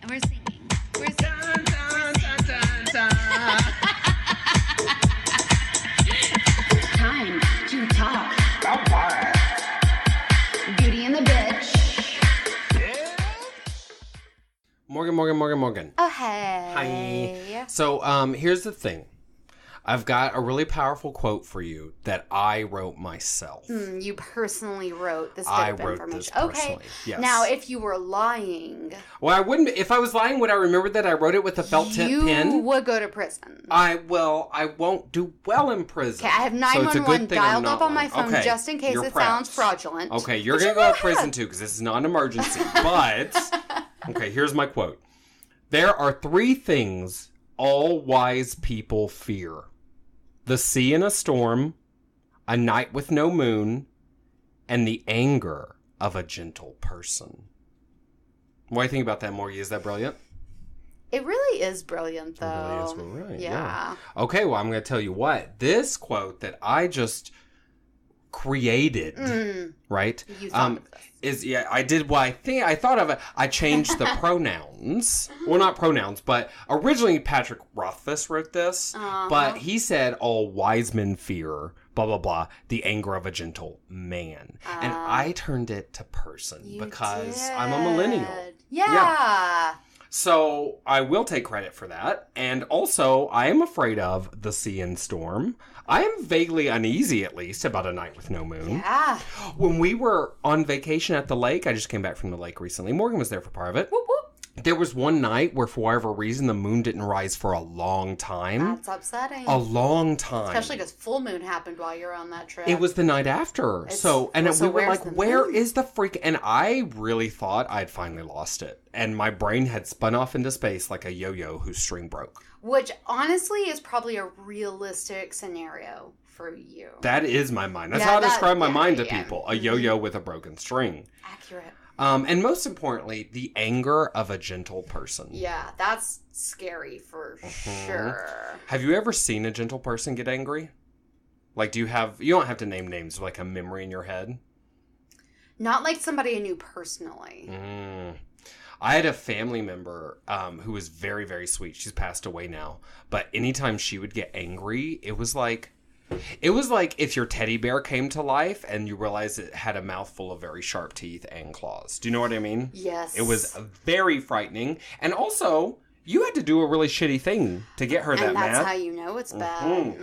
And we're singing. We're singing. Dun, dun, dun, dun, dun. Time to talk. Beauty and the Bitch. Morgan. Oh, hey. Hi. So, here's the thing. I've got a really powerful quote for you that I wrote myself. You personally wrote this bit I of wrote information. this personally, okay. yes. Now, if you were lying... Well, I wouldn't... If I was lying, would I remember that I wrote it with a felt tip pen? You would go to prison. I won't do well in prison. Okay, I have 911 dialed up on my phone just in case it sounds fraudulent. Okay, you're going to go to prison too because this is not an emergency. But, okay, here's my quote. There are 3 things all wise people fear. The sea in a storm, a night with no moon, and the anger of a gentle person. What do you think about that, Morgie? Is that brilliant? It really is brilliant, though. It really is brilliant, yeah. Okay, well, I'm going to tell you what. This quote that I just created, right? You thought of this. I did what I thought of it. I changed the pronouns. Well, not pronouns, but originally Patrick Rothfuss wrote this, but he said all wise men fear, blah, blah, blah, the anger of a gentle man. And I turned it to person because I'm a millennial. Yeah. So I will take credit for that. And also, I am afraid of the sea and storm. I am vaguely uneasy, at least, about a night with no moon. Yeah. When we were on vacation at the lake, I just came back from the lake recently. Morgan was there for part of it. Whoop, whoop. There was one night where, for whatever reason, the moon didn't rise for a long time. That's upsetting. A long time. Especially because full moon happened while you were on that trip. It was the night after. We were like, where is the freak? And I really thought I'd finally lost it. And my brain had spun off into space like a yo-yo whose string broke. Which, honestly, is probably a realistic scenario for you. That is my mind. That's how I describe my mind to people. A yo-yo with a broken string. Accurate. And most importantly, the anger of a gentle person. Yeah, that's scary for sure. Have you ever seen a gentle person get angry? Like, you don't have to name names, like a memory in your head? Not like somebody I knew personally. I had a family member who was very, very sweet. She's passed away now. But anytime she would get angry, it was like if your teddy bear came to life and you realized it had a mouthful of very sharp teeth and claws. Do you know what I mean? Yes. It was very frightening. And also, you had to do a really shitty thing to get her that mad. And that's how you know it's bad.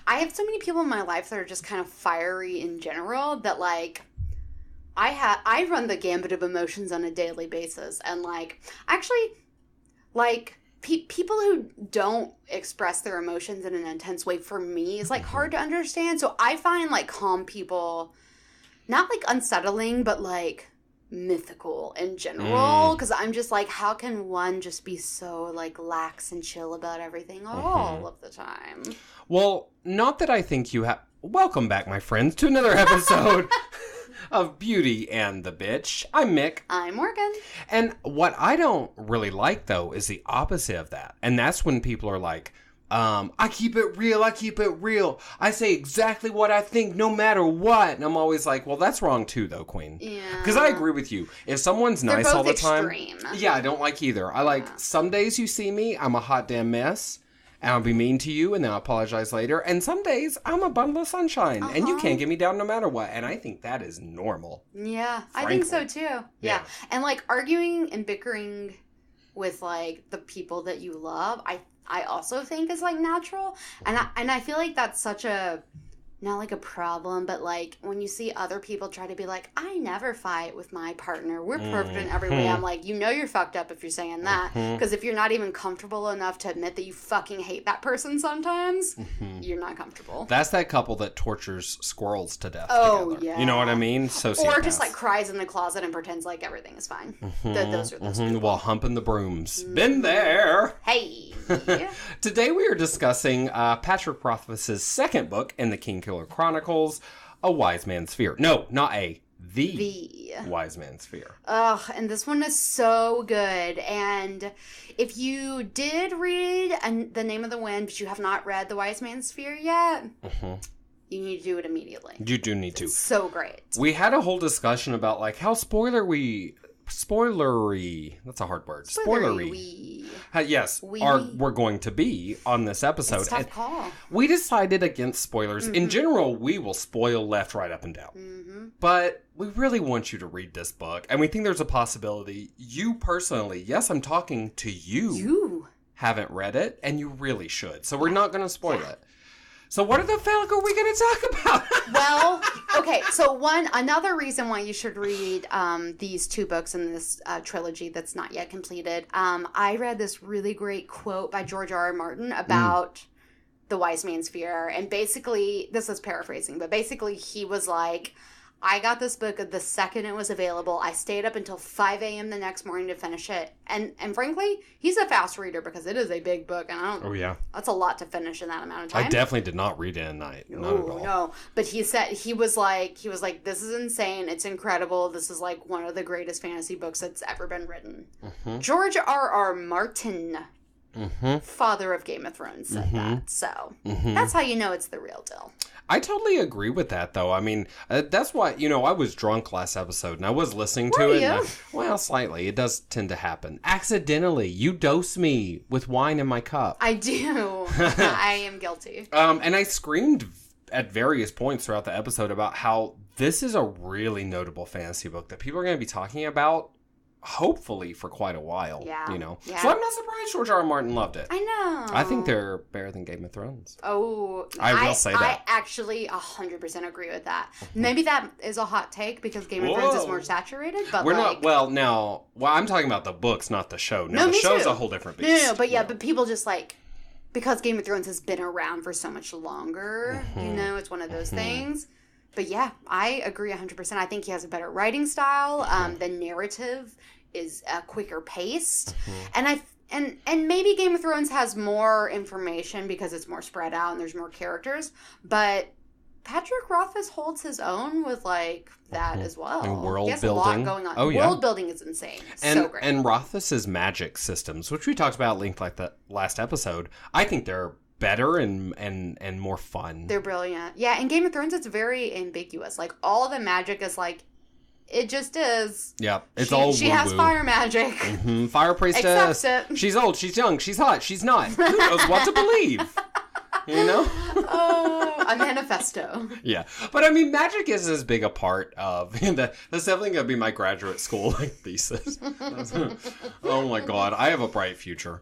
I have so many people in my life that are just kind of fiery in general that, like... I run the gambit of emotions on a daily basis, and people who don't express their emotions in an intense way for me is hard to understand. So I find calm people not unsettling, but mythical in general, because I'm just how can one just be so lax and chill about everything all of the time? Well, not that I think you have. Welcome back, my friends, to another episode of Beauty and the Bitch. I'm Mick. I'm Morgan. And what I don't really like, though, is the opposite of that. And that's when people are like, I keep it real. I say exactly what I think no matter what. And I'm always like, well, that's wrong too, though, Queen. Yeah. Because I agree with you. If someone's nice all the time. Extreme. Yeah, I don't like either. Some days you see me, I'm a hot damn mess. And I'll be mean to you, and then I'll apologize later. And some days, I'm a bundle of sunshine, and you can't get me down no matter what. And I think that is normal. Yeah, frankly. I think so, too. Yeah. And, arguing and bickering with, the people that you love, I also think is, natural. And I feel like that's such a... Not a problem, but when you see other people try to be I never fight with my partner. We're perfect in every way. I'm you're fucked up if you're saying that. Because if you're not even comfortable enough to admit that you fucking hate that person sometimes, you're not comfortable. That's that couple that tortures squirrels to death together. Yeah. You know what I mean? Sociopaths. Or just cries in the closet and pretends everything is fine. Those are those people. While humping the brooms. Been there. Hey. Today we are discussing Patrick Rothfuss's second book in the Kingkiller Chronicles, A Wise Man's Fear. No, not the Wise Man's Fear. Ugh, and this one is so good. And if you did read The Name of the Wind, but you have not read The Wise Man's Fear yet, you need to do it immediately. You do need to. It's so great. We had a whole discussion about how spoiler spoilery. That's a hard word. Spoilery. Yes, we're going to be on this episode. It's a tough call. We decided against spoilers. In general, we will spoil left, right, up, and down. But we really want you to read this book. And we think there's a possibility you personally, yes, I'm talking to you, haven't read it, and you really should. So we're not going to spoil it. So what the fuck are we going to talk about? Well, okay. So another reason why you should read these two books in this trilogy that's not yet completed. I read this really great quote by George R.R. Martin about the wise man's fear. And basically, this is paraphrasing, but basically he was like, I got this book the second it was available. I stayed up until 5 a.m. the next morning to finish it. And frankly, he's a fast reader because it is a big book. And that's a lot to finish in that amount of time. I definitely did not read it in a night. No. But he said, he was like, this is insane. It's incredible. This is like one of the greatest fantasy books that's ever been written. George R.R. Martin, father of Game of Thrones, said that. So that's how you know it's the real deal. I totally agree with that, though. I mean, that's why, I was drunk last episode, and I was listening to it. Well, slightly. It does tend to happen. Accidentally. You dose me with wine in my cup. I do. I am guilty. And I screamed at various points throughout the episode about how this is a really notable fantasy book that people are going to be talking about, hopefully, for quite a while. Yeah. So I'm not surprised George R. R. Martin loved it. I know. I think they're better than Game of Thrones. Oh. I will say that. I actually 100% agree with that. Maybe that is a hot take because Game of Thrones is more saturated, but we're not, I'm talking about the books, not the show. No, the show's a whole different beast. No, but people just like, because Game of Thrones has been around for so much longer, it's one of those things. But yeah, I agree 100%. I think he has a better writing style. The narrative is quicker paced. And maybe Game of Thrones has more information because it's more spread out and there's more characters. But Patrick Rothfuss holds his own with like that as well. And world building. He has a lot going on. Oh, yeah. World building is insane. So great. And Rothfuss's magic systems, which we talked about linked like the last episode, I think they're better and more fun. They're brilliant. Yeah, in Game of Thrones, it's very ambiguous. Like, all the magic is like, it just is. Yeah, it's all She has fire magic. Fire priestess. Accept it. She's old, she's young, she's hot, she's not. Who knows what to believe? A manifesto. Yeah. But I mean, magic is as big a part of that's definitely gonna be my graduate school thesis. Oh my god, I have a bright future.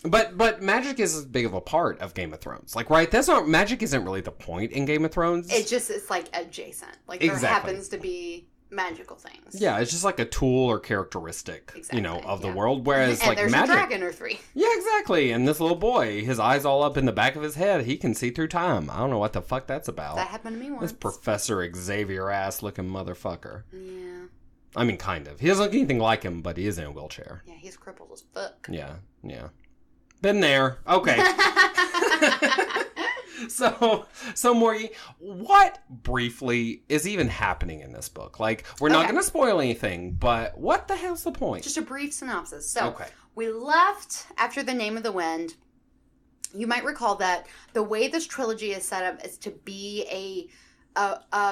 But magic is as big of a part of Game of Thrones. Like, right? Magic isn't really the point in Game of Thrones. It's like adjacent. Like, there happens to be magical things. Yeah, it's just like a tool or characteristic, of the world. Whereas, like, there's magic, a dragon or three. Yeah, exactly. And this little boy, his eyes all up in the back of his head, he can see through time. I don't know what the fuck that's about. That happened to me once. This Professor Xavier ass looking motherfucker. Yeah. I mean, kind of. He doesn't look anything like him, but he is in a wheelchair. Yeah, he's crippled as fuck. Yeah. Been there. Okay. So Morgie, what briefly is even happening in this book? Like, we're not going to spoil anything, but what the hell's the point? Just a brief synopsis. So, we left after The Name of the Wind. You might recall that the way this trilogy is set up is to be a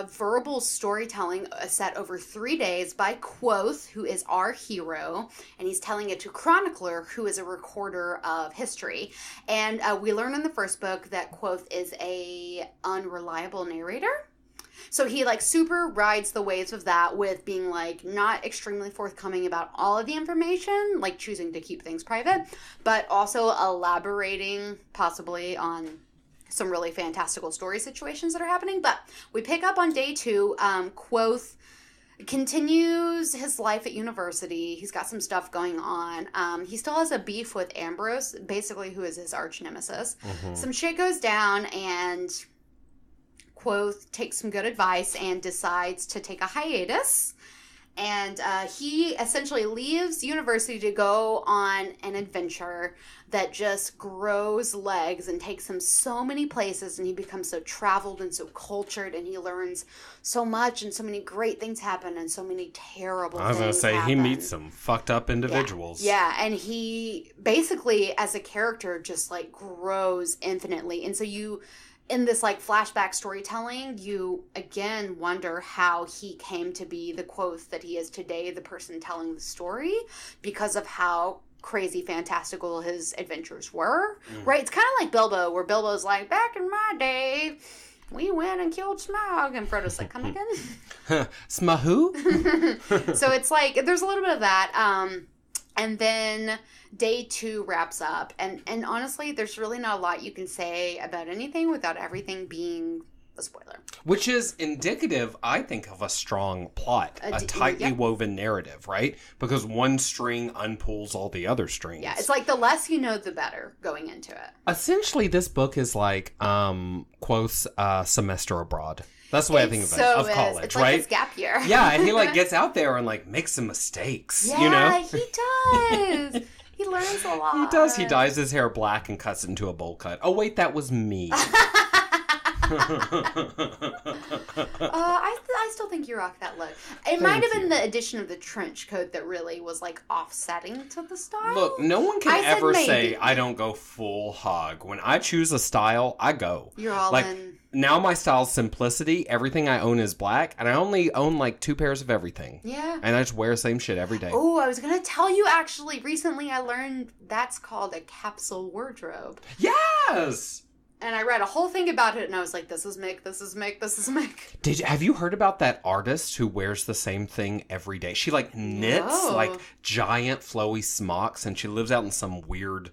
verbal storytelling set over 3 days by Kvothe, who is our hero, and he's telling it to Chronicler, who is a recorder of history. And we learn in the first book that Kvothe is a unreliable narrator. So he like super rides the waves of that with being like not extremely forthcoming about all of the information, like choosing to keep things private, but also elaborating possibly on some really fantastical story situations that are happening. But we pick up on day 2. Kvothe continues his life at university. He's got some stuff going on. He still has a beef with Ambrose, basically, who is his arch nemesis. Some shit goes down, and Kvothe takes some good advice and decides to take a hiatus. And he essentially leaves university to go on an adventure that just grows legs and takes him so many places, and he becomes so traveled and so cultured, and he learns so much, and so many great things happen, and so many terrible things happen. I was going to say, he meets some fucked up individuals. Yeah, and he basically, as a character, just like grows infinitely. And so in this like flashback storytelling, you again wonder how he came to be the Kvothe that he is today, the person telling the story, because of how crazy fantastical his adventures were. Right? It's kind of like Bilbo, where Bilbo's like, back in my day, we went and killed Smaug, and Frodo's like, come again? Smahoo? So it's like, there's a little bit of that. And then day 2 wraps up. And honestly, there's really not a lot you can say about anything without everything being a spoiler. Which is indicative, I think, of a strong plot. A tightly woven narrative, right? Because one string unpulls all the other strings. Yeah, it's like the less you know, the better going into it. Essentially, this book is like Kvothe's semester abroad. That's the way I think of it. Of college, it's right? Like his gap year. Yeah, and he like gets out there and like makes some mistakes. Yeah, you know? He does. He learns a lot. He does. He dyes his hair black and cuts it into a bowl cut. Oh wait, that was me. I still think you rock that look. It might have been the addition of the trench coat that really was like offsetting to the style. Look, no one can ever say I don't go full hog. When I choose a style, I go. You're all like, in. Now my style's simplicity. Everything I own is black, and I only own like 2 pairs of everything. Yeah. And I just wear the same shit every day. Oh, I was going to tell you actually, recently I learned that's called a capsule wardrobe. Yes! And I read a whole thing about it, and I was like, this is Mick, this is Mick, this is Mick. Have you heard about that artist who wears the same thing every day? She like knits like giant flowy smocks, and she lives out in some weird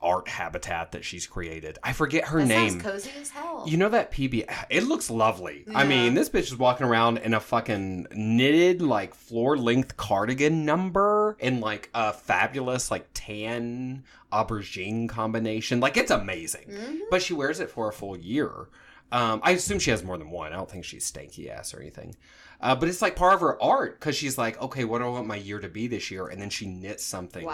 art habitat that she's created. I forget her name. Sounds cozy as hell. You know that PB? It looks lovely. Yeah. I mean, this bitch is walking around in a fucking knitted, like, floor-length cardigan number in, like, a fabulous, like, tan aubergine combination. Like, it's amazing. Mm-hmm. But she wears it for a full year. I assume she has more than one. I don't think she's stanky ass or anything. But it's like part of her art because she's like, okay, what do I want my year to be this year? And then she knits something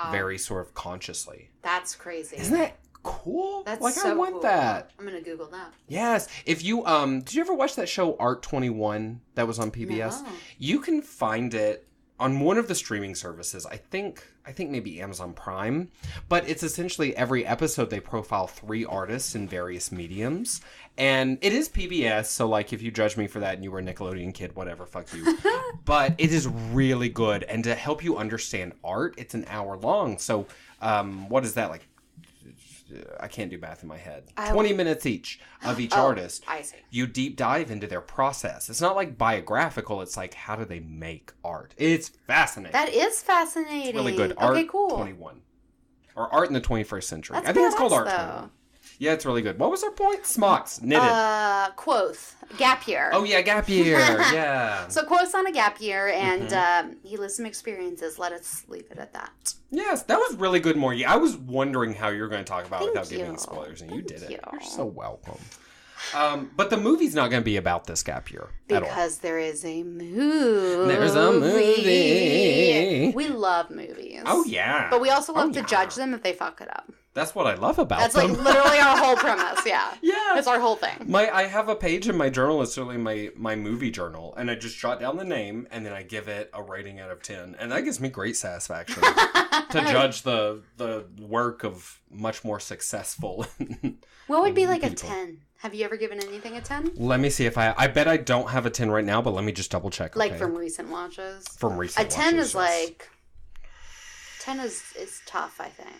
very sort of consciously. That's crazy. Isn't that cool? That's like, so I want cool. that. I'm going to Google that. Yes. If you, did you ever watch that show Art 21 that was on PBS? No. You can find it on one of the streaming services. I think maybe Amazon Prime, but it's essentially every episode they profile 3 artists in various mediums, and it is PBS. So like, if you judge me for that and you were a Nickelodeon kid, whatever, fuck you. But it is really good, and to help you understand art, it's an hour long. So, what is that like? I can't do math in my head. 20 minutes each of each artist. I see. You deep dive into their process. It's not like biographical. It's like, how do they make art? It's fascinating. That is fascinating. It's really good. Art cool. 21. Or Art in the 21st Century. I think it's called Art 21. Yeah, it's really good. What was our point? Smocks. Knitted. Kvothe. Gap year. Oh, yeah, gap year. Yeah. So Kvothe's on a gap year, and he lives some experiences. Let us leave it at that. Yes, that was really good, Morgie. I was wondering how you were going to talk about it without giving spoilers, and you did it. You're so welcome. But the movie's not going to be about this gap year at all. Because there is a movie. There's a movie. We love movies. Oh, yeah. But we also love to judge them if they fuck it up. That's what I love about them. That's like literally our whole premise, yeah. Yeah. It's our whole thing. I have a page in my journal, it's really my movie journal, and I just jot down the name, and then I give it a rating out of 10. And that gives me great satisfaction to judge the work of much more successful What would be like people. A 10? Have you ever given anything a 10? Let me see if I bet I don't have a 10 right now, but let me just double check. Like from recent watches? From recent watches. A 10 is like... 10 is tough, I think.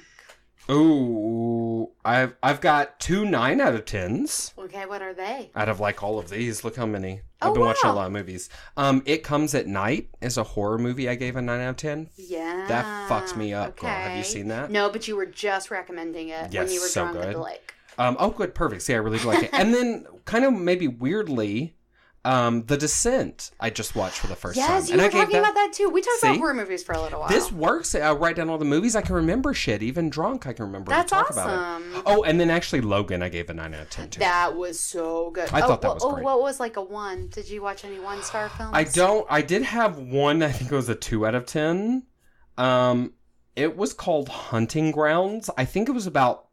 Ooh, I've got 2 9 out of 10s. Okay, what are they? Out of like all of these, look how many. I've been watching a lot of movies. It Comes at Night is a horror movie I gave a 9 out of 10. Yeah. That fucks me up, girl. Have you seen that? No, but you were just recommending it when you were drunk at the lake. Oh, good, perfect. See, I really do like it. And then, kind of maybe weirdly, The Descent, I just watched for the first time. Yes, you were talking about that too. We talked about horror movies for a little while. This works. I write down all the movies. I can remember shit. Even drunk, I can remember to talk about it. Oh, and then actually Logan, I gave a 9 out of 10 too. That was so good. I thought that was great. What was like a 1? Did you watch any 1-star films? I did have one, I think it was a 2 out of 10. It was called Hunting Grounds. I think it was about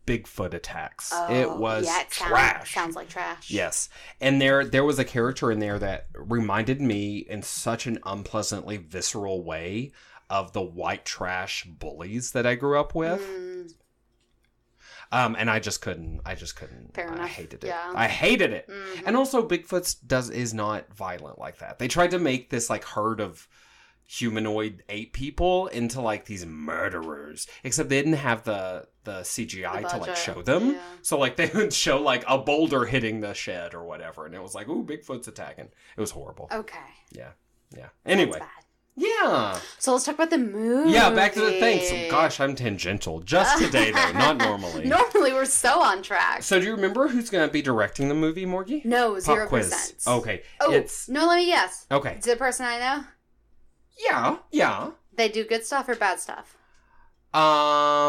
Bigfoot attacks. It was trash. Sounds like trash. Yes. And there was a character in there that reminded me in such an unpleasantly visceral way of the white trash bullies that I grew up with. And I just couldn't. Fair enough. I hated it. Yeah. I hated it. Mm-hmm. And also, Bigfoot is not violent like that. They tried to make this like herd of humanoid ape people into like these murderers, except they didn't have the CGI to like show them. Yeah. So like they would show like a boulder hitting the shed or whatever, and it was like, ooh, Bigfoot's attacking. It was horrible. Okay. Yeah. Anyway. That's bad. Yeah. So let's talk about the movie. Yeah, back to the thing. So, gosh, I'm tangential. Just today, though, not normally. Normally, we're so on track. So, do you remember who's going to be directing the movie, Morgie? No, Pop 0%. quiz. Okay. Oh, no, let me guess. Okay. Is it a person I know? Yeah. They do good stuff or bad stuff?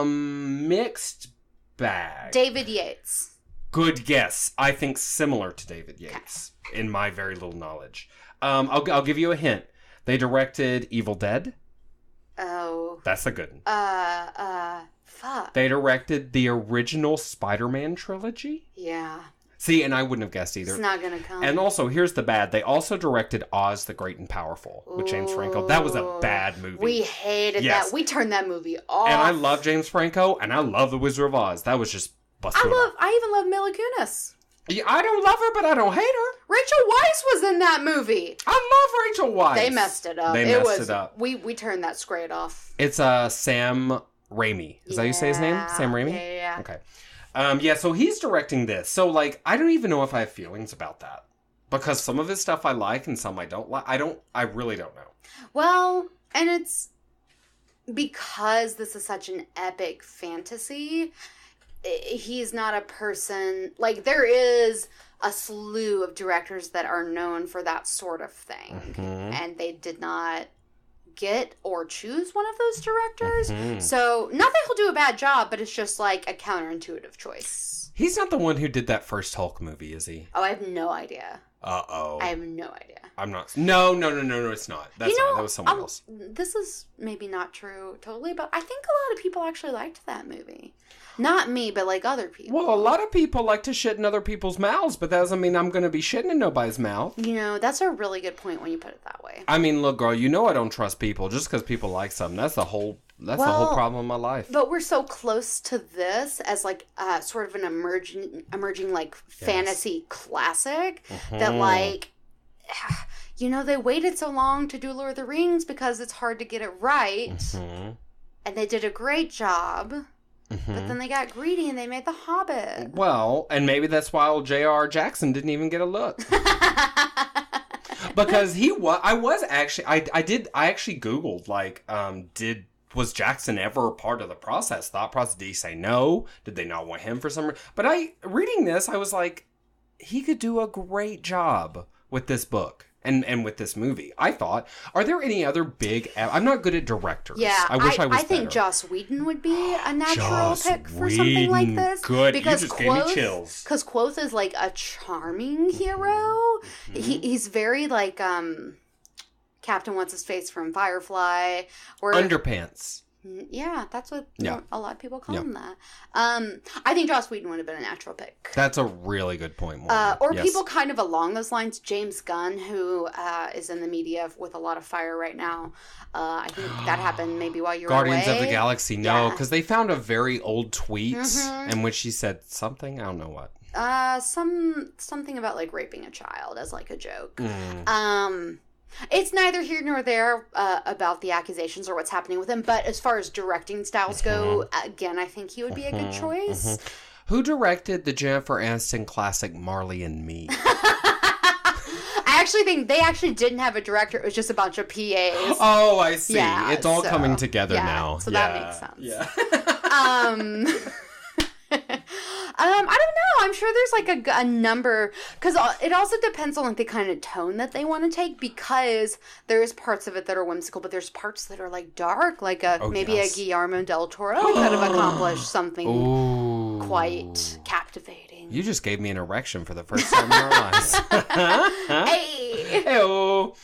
Mixed bag. David Yates. Good guess. I think similar to David Yates, in my very little knowledge. I'll give you a hint. They directed Evil Dead. Oh. That's a good one. Fuck. They directed the original Spider-Man trilogy. Yeah. See, and I wouldn't have guessed either. It's not gonna come. And also, here's the bad. They also directed Oz the Great and Powerful with James Franco. That was a bad movie. We hated that. We turned that movie off. And I love James Franco, and I love The Wizard of Oz. That was just busted. I even love Mila Kunis. Yeah, I don't love her, but I don't hate her. Rachel Weisz was in that movie. I love Rachel Weisz. They messed it up. We turned that straight off. It's Sam Raimi. Is that how you say his name? Sam Raimi? Yeah. Okay. So he's directing this. So, like, I don't even know if I have feelings about that. Because some of his stuff I like and some I don't like. I really don't know. Well, and it's because this is such an epic fantasy, he's not a person, like, there is a slew of directors that are known for that sort of thing. Mm-hmm. And they did not get or choose one of those directors. Mm-hmm. So, not that he'll do a bad job, but it's just like a counterintuitive choice. He's not the one who did that first Hulk movie, is he? Oh, I have no idea. Uh-oh. I have no idea. I'm not. No, it's not. That was someone else. This is maybe not true totally, but I think a lot of people actually liked that movie. Not me, but like other people. Well, a lot of people like to shit in other people's mouths, but that doesn't mean I'm going to be shitting in nobody's mouth. You know, that's a really good point when you put it that way. I mean, look, girl, you know I don't trust people just because people like something. That's the whole problem in my life. But we're so close to this as like sort of an emerging like fantasy classic that like, you know, they waited so long to do Lord of the Rings because it's hard to get it right. Mm-hmm. And they did a great job. Mm-hmm. But then they got greedy and they made The Hobbit. Well, and maybe that's why old J.R. Jackson didn't even get a look. Because I actually Googled, like, was Jackson ever part of the thought process? Did he say no? Did they not want him for some reason? But reading this, I was like, he could do a great job with this book. And with this movie, I thought, are there any other big... I'm not good at directors. Yeah, I wish I was I think better. Joss Whedon would be a natural pick for something like this. Good, because you just gave me chills. Because Kvothe is like a charming hero. Mm-hmm. He's very like Captain What's-His-Face from Firefly. Or, Underpants. Yeah, that's what a lot of people call him that. I think Joss Whedon would have been a natural pick. That's a really good point, people kind of along those lines. James Gunn, who is in the media with a lot of fire right now. I think that happened maybe while you were away. Guardians of the Galaxy, no, because they found a very old tweet in which she said something, I don't know what. Something about like raping a child as like a joke. It's neither here nor there about the accusations or what's happening with him, but as far as directing styles go, again, I think he would be a good choice. Who directed the Jennifer Aniston classic Marley and Me? I actually think they actually didn't have a director. It was just a bunch of PAs. Oh, I see. Yeah, it's all coming together now. So that makes sense. Yeah. I don't know. I'm sure there's like a number, because it also depends on like the kind of tone that they want to take, because there's parts of it that are whimsical, but there's parts that are like dark, like a Guillermo del Toro could have accomplished something quite captivating. You just gave me an erection for the first time in our lives. Hey! Hey-o.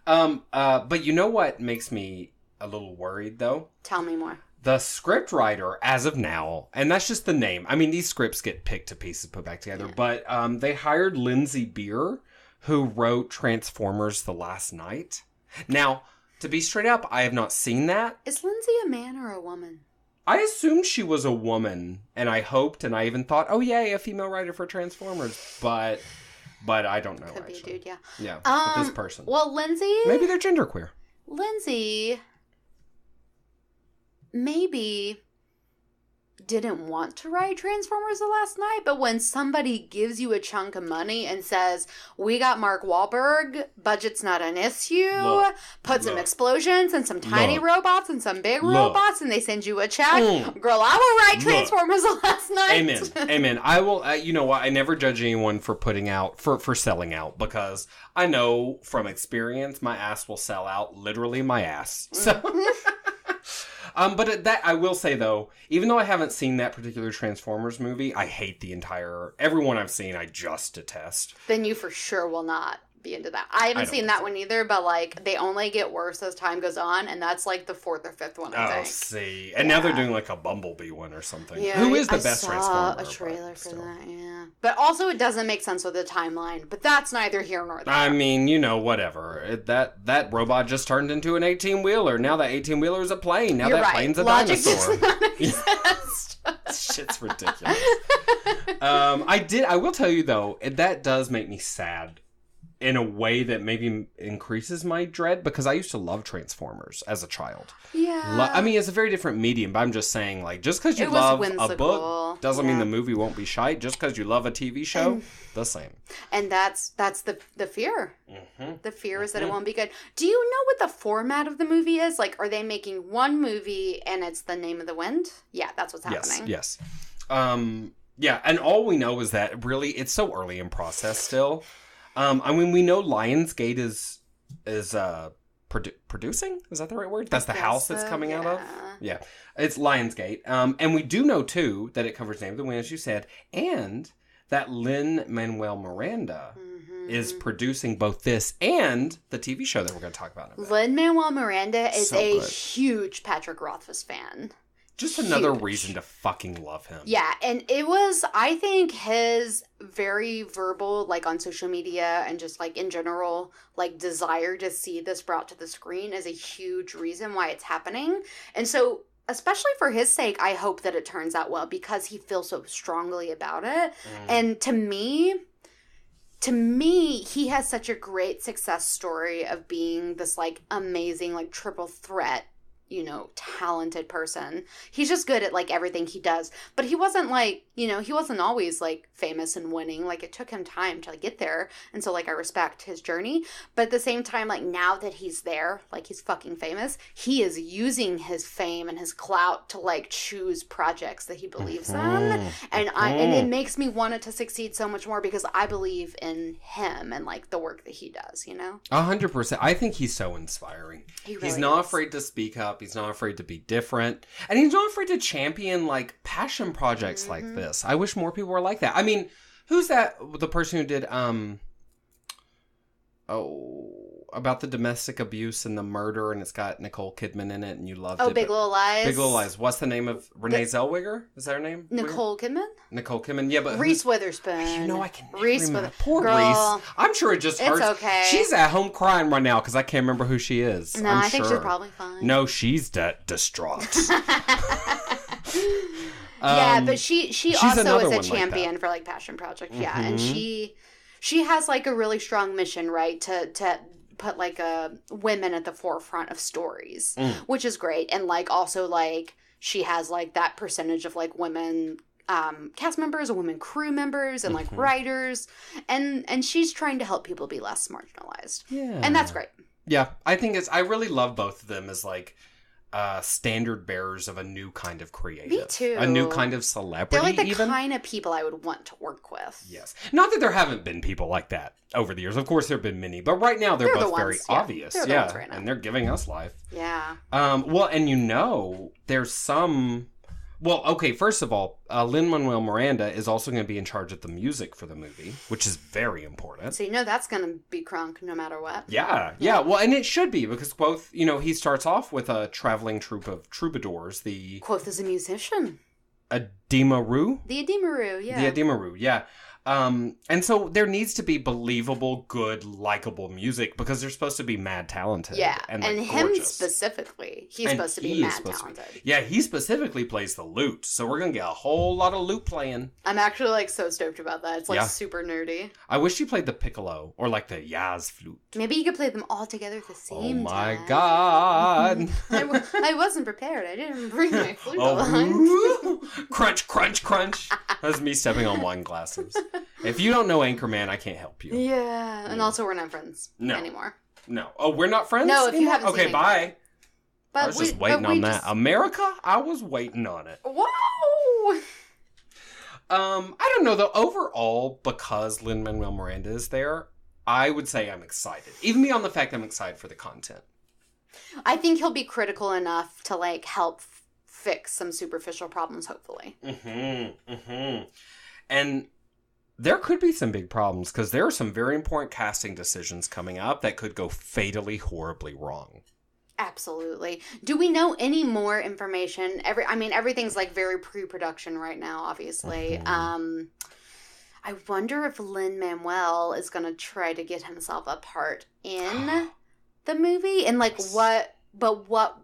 But you know what makes me a little worried, though? Tell me more. The script writer, as of now, and that's just the name. I mean, these scripts get picked to pieces, put back together. Yeah. But they hired Lindsay Beer, who wrote Transformers: The Last Night. Now, to be straight up, I have not seen that. Is Lindsay a man or a woman? I assumed she was a woman, and I hoped, and I even thought, oh, yay, a female writer for Transformers, but I don't know, Could be a dude, yeah. Yeah, with this person. Well, Lindsay... Maybe they're genderqueer. Lindsay... maybe... didn't want to write Transformers the last night, but when somebody gives you a chunk of money and says, we got Mark Wahlberg, budget's not an issue, put some explosions and some tiny robots and some big robots, and they send you a check, girl, I will write Transformers the last night. Amen. I will, you know what, I never judge anyone for putting out, for selling out, because I know from experience my ass will sell out, literally my ass. So... but that I will say though, even though I haven't seen that particular Transformers movie, I hate everyone I've seen. I just detest. Then you for sure will not be into that. I haven't seen that one either, but like they only get worse as time goes on, and that's like the 4th or 5th one. I think. See, and now they're doing like a Bumblebee one or something. Yeah, who is the best Transformer? I saw a trailer for that. Yeah, but also it doesn't make sense with the timeline. But that's neither here nor there. I mean, whatever. That robot just turned into an 18-wheeler. Now that 18-wheeler is a plane. Now that plane's a dinosaur. Does not exist. Shit's ridiculous. I will tell you though, that does make me sad. In a way that maybe increases my dread, because I used to love Transformers as a child. Yeah. I mean, it's a very different medium, but I'm just saying, like, just because you love a book doesn't mean the movie won't be shite. Just because you love a TV show, the same. And that's the fear. Mm-hmm. The fear is that it won't be good. Do you know what the format of the movie is? Like, are they making one movie and it's The Name of the Wind? Yeah, that's what's happening. Yes. Yeah, and all we know is that really it's so early in process still. I mean, we know Lionsgate is producing. Is that the right word? That's the house that's coming out of. Yeah, it's Lionsgate. And we do know too that it covers Name of the Wind, as you said, and that Lin-Manuel Miranda is producing both this and the TV show that we're going to talk about. Lin-Manuel Miranda is huge Patrick Rothfuss fan. Just another reason to fucking love him. Yeah, and it was, I think, his very verbal, like, on social media and just, like, in general, like, desire to see this brought to the screen is a huge reason why it's happening. And so, especially for his sake, I hope that it turns out well because he feels so strongly about it. And to me, he has such a great success story of being this, like, amazing, like, triple threat, talented person. He's just good at, like, everything he does. But he wasn't, like, he wasn't always, like, famous and winning. Like, it took him time to, like, get there. And so, like, I respect his journey. But at the same time, like, now that he's there, like, he's fucking famous, he is using his fame and his clout to, like, choose projects that he believes in. And it makes me want it to succeed so much more because I believe in him and, like, the work that he does, 100%. I think he's so inspiring. He's not afraid to speak up. He's not afraid to be different. And he's not afraid to champion, like, passion projects like this. I wish more people were like that. I mean, who's that? The person who did, about the domestic abuse and the murder, and it's got Nicole Kidman in it, and you loved it. Big Little Lies. Big Little Lies. What's the name of Renee Zellweger? Is that her name? Nicole Kidman? Nicole Kidman, yeah, but Reese Witherspoon. I can never remember. Poor Girl, Reese. I'm sure it just hurts. It's okay. She's at home crying right now because I can't remember who she is. No, I think she's probably fine. No, she's distraught. Yeah, but she also is a champion for, like, passion projects. Yeah, and she has, like, a really strong mission, right, to put, like, women at the forefront of stories, which is great. And, like, also, like, she has, like, that percentage of, like, women cast members and women crew members and, like, writers. And she's trying to help people be less marginalized. Yeah. And that's great. Yeah, I really love both of them as, like, standard bearers of a new kind of creative. Me too. A new kind of celebrity. They're like the kind of people I would want to work with. Yes. Not that there haven't been people like that over the years. Of course, there have been many. But right now, they're both very obvious. They're the ones right now. And they're giving us life. Yeah. Well, and there's some... Well, okay, first of all, Lin-Manuel Miranda is also going to be in charge of the music for the movie, which is very important. So that's going to be crunk no matter what. Yeah. Well, and it should be, because Kvothe, he starts off with a traveling troupe of troubadours. Kvothe is a musician. Ademaru? The Ademaru, yeah. The Ademaru, yeah. And so there needs to be believable, good, likable music because they're supposed to be mad talented. Yeah, and him gorgeous. specifically. he's supposed to be mad talented. Yeah, he specifically plays the lute, so we're gonna get a whole lot of lute playing. I'm actually like so stoked about that. It's like super nerdy. I wish he played the piccolo or like the jazz flute. Maybe you could play them all together at the same time. Oh my god! I wasn't prepared. I didn't bring my flute along. Crunch, crunch, crunch. That's me stepping on wine glasses. If you don't know Anchorman, I can't help you. Yeah, and also we're not friends anymore. No. Oh, we're not friends? No, if you haven't seen Okay, bye. But I was just waiting on that. America? I was waiting on it. Whoa! I don't know, though. Overall, because Lin-Manuel Miranda is there, I would say I'm excited. Even beyond the fact I'm excited for the content. I think he'll be critical enough to, like, help fix some superficial problems, hopefully. And there could be some big problems, because there are some very important casting decisions coming up that could go fatally, horribly wrong. Absolutely. Do we know any more information? Everything's like very pre-production right now, obviously. I wonder if Lin-Manuel is going to try to get himself a part in the movie, and like what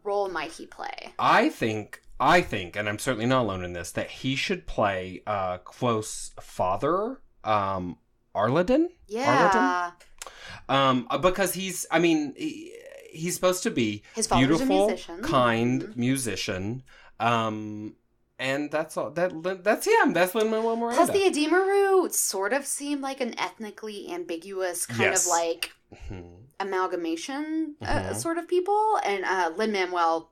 role might he play? I think, and I'm certainly not alone in this, that he should play Kvothe's father, Arladin? Yeah. Arladin? Because he's supposed to be his father's beautiful, a musician. kind musician. And that's all. That's him. That's Lin-Manuel Miranda. Plus, the Ademaru sort of seemed like an ethnically ambiguous kind of like amalgamation sort of people, and Lin-Manuel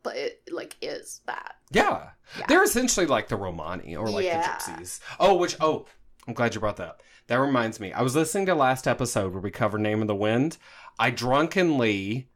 is that. Yeah. They're essentially like the Romani or like the Gypsies. I'm glad you brought that up. That reminds me. I was listening to last episode where we covered Name of the Wind. I drunkenly,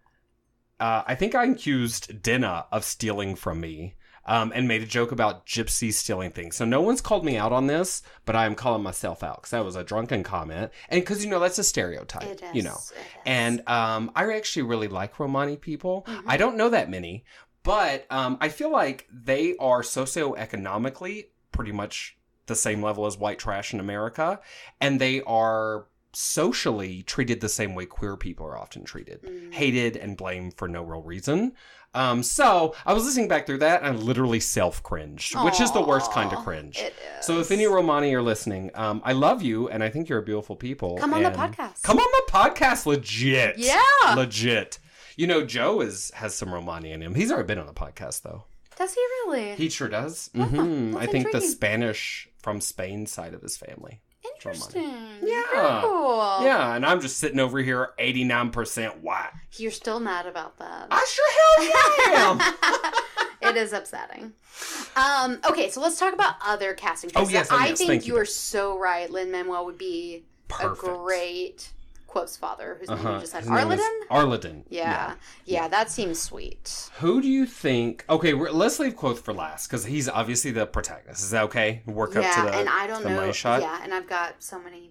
I think I accused Dinah of stealing from me. And made a joke about gypsies stealing things. So no one's called me out on this, but I am calling myself out because that was a drunken comment. And because, that's a stereotype, It is. And I actually really like Romani people. I don't know that many, but I feel like they are socioeconomically pretty much the same level as white trash in America. And they are socially treated the same way queer people are often treated. Hated and blamed for no real reason. So I was listening back through that and I literally self-cringed, which is the worst kind of cringe. It is. So if any Romani are listening, I love you and I think you're a beautiful people. Come on the podcast. Come on the podcast, legit. Yeah. Legit. Joe has some Romani in him. He's already been on the podcast, though. Does he really? He sure does. Oh, I think intriguing. the Spanish from Spain side of his family. Interesting. Yeah. Very cool. Yeah, and I'm just sitting over here 89% white. You're still mad about that. I sure hell am. It is upsetting. Okay, so let's talk about other casting choices. Yes. I think you are so right. Lin-Manuel would be Perfect. a great Quothe's father, whose name you just said. His name is Arladin. Yeah, that seems sweet. Who do you think... Okay, let's leave Kvothe for last, because he's obviously the protagonist. Is that okay? Work up to the and I don't know. money shot? Yeah, and I've got so many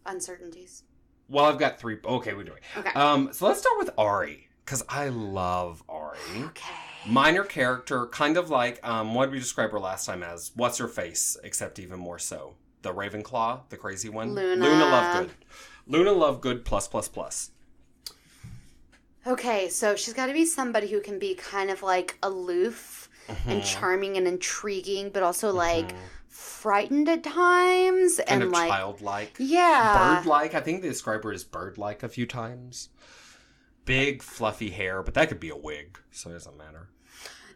uncertainties. Well, I've got 3... Okay, we're doing... Okay. So let's start with Ari, because I love Ari. Okay. Minor character, kind of like... what did we describe her last time as? What's her face, except even more so. The Ravenclaw, the crazy one. Luna Lovegood. Luna Lovegood +++. Okay, so she's got to be somebody who can be kind of like aloof and charming and intriguing, but also like frightened at times. Kind and of like childlike. Yeah. Bird-like. I think they describe her as bird-like a few times. Big, fluffy hair, but that could be a wig, so it doesn't matter.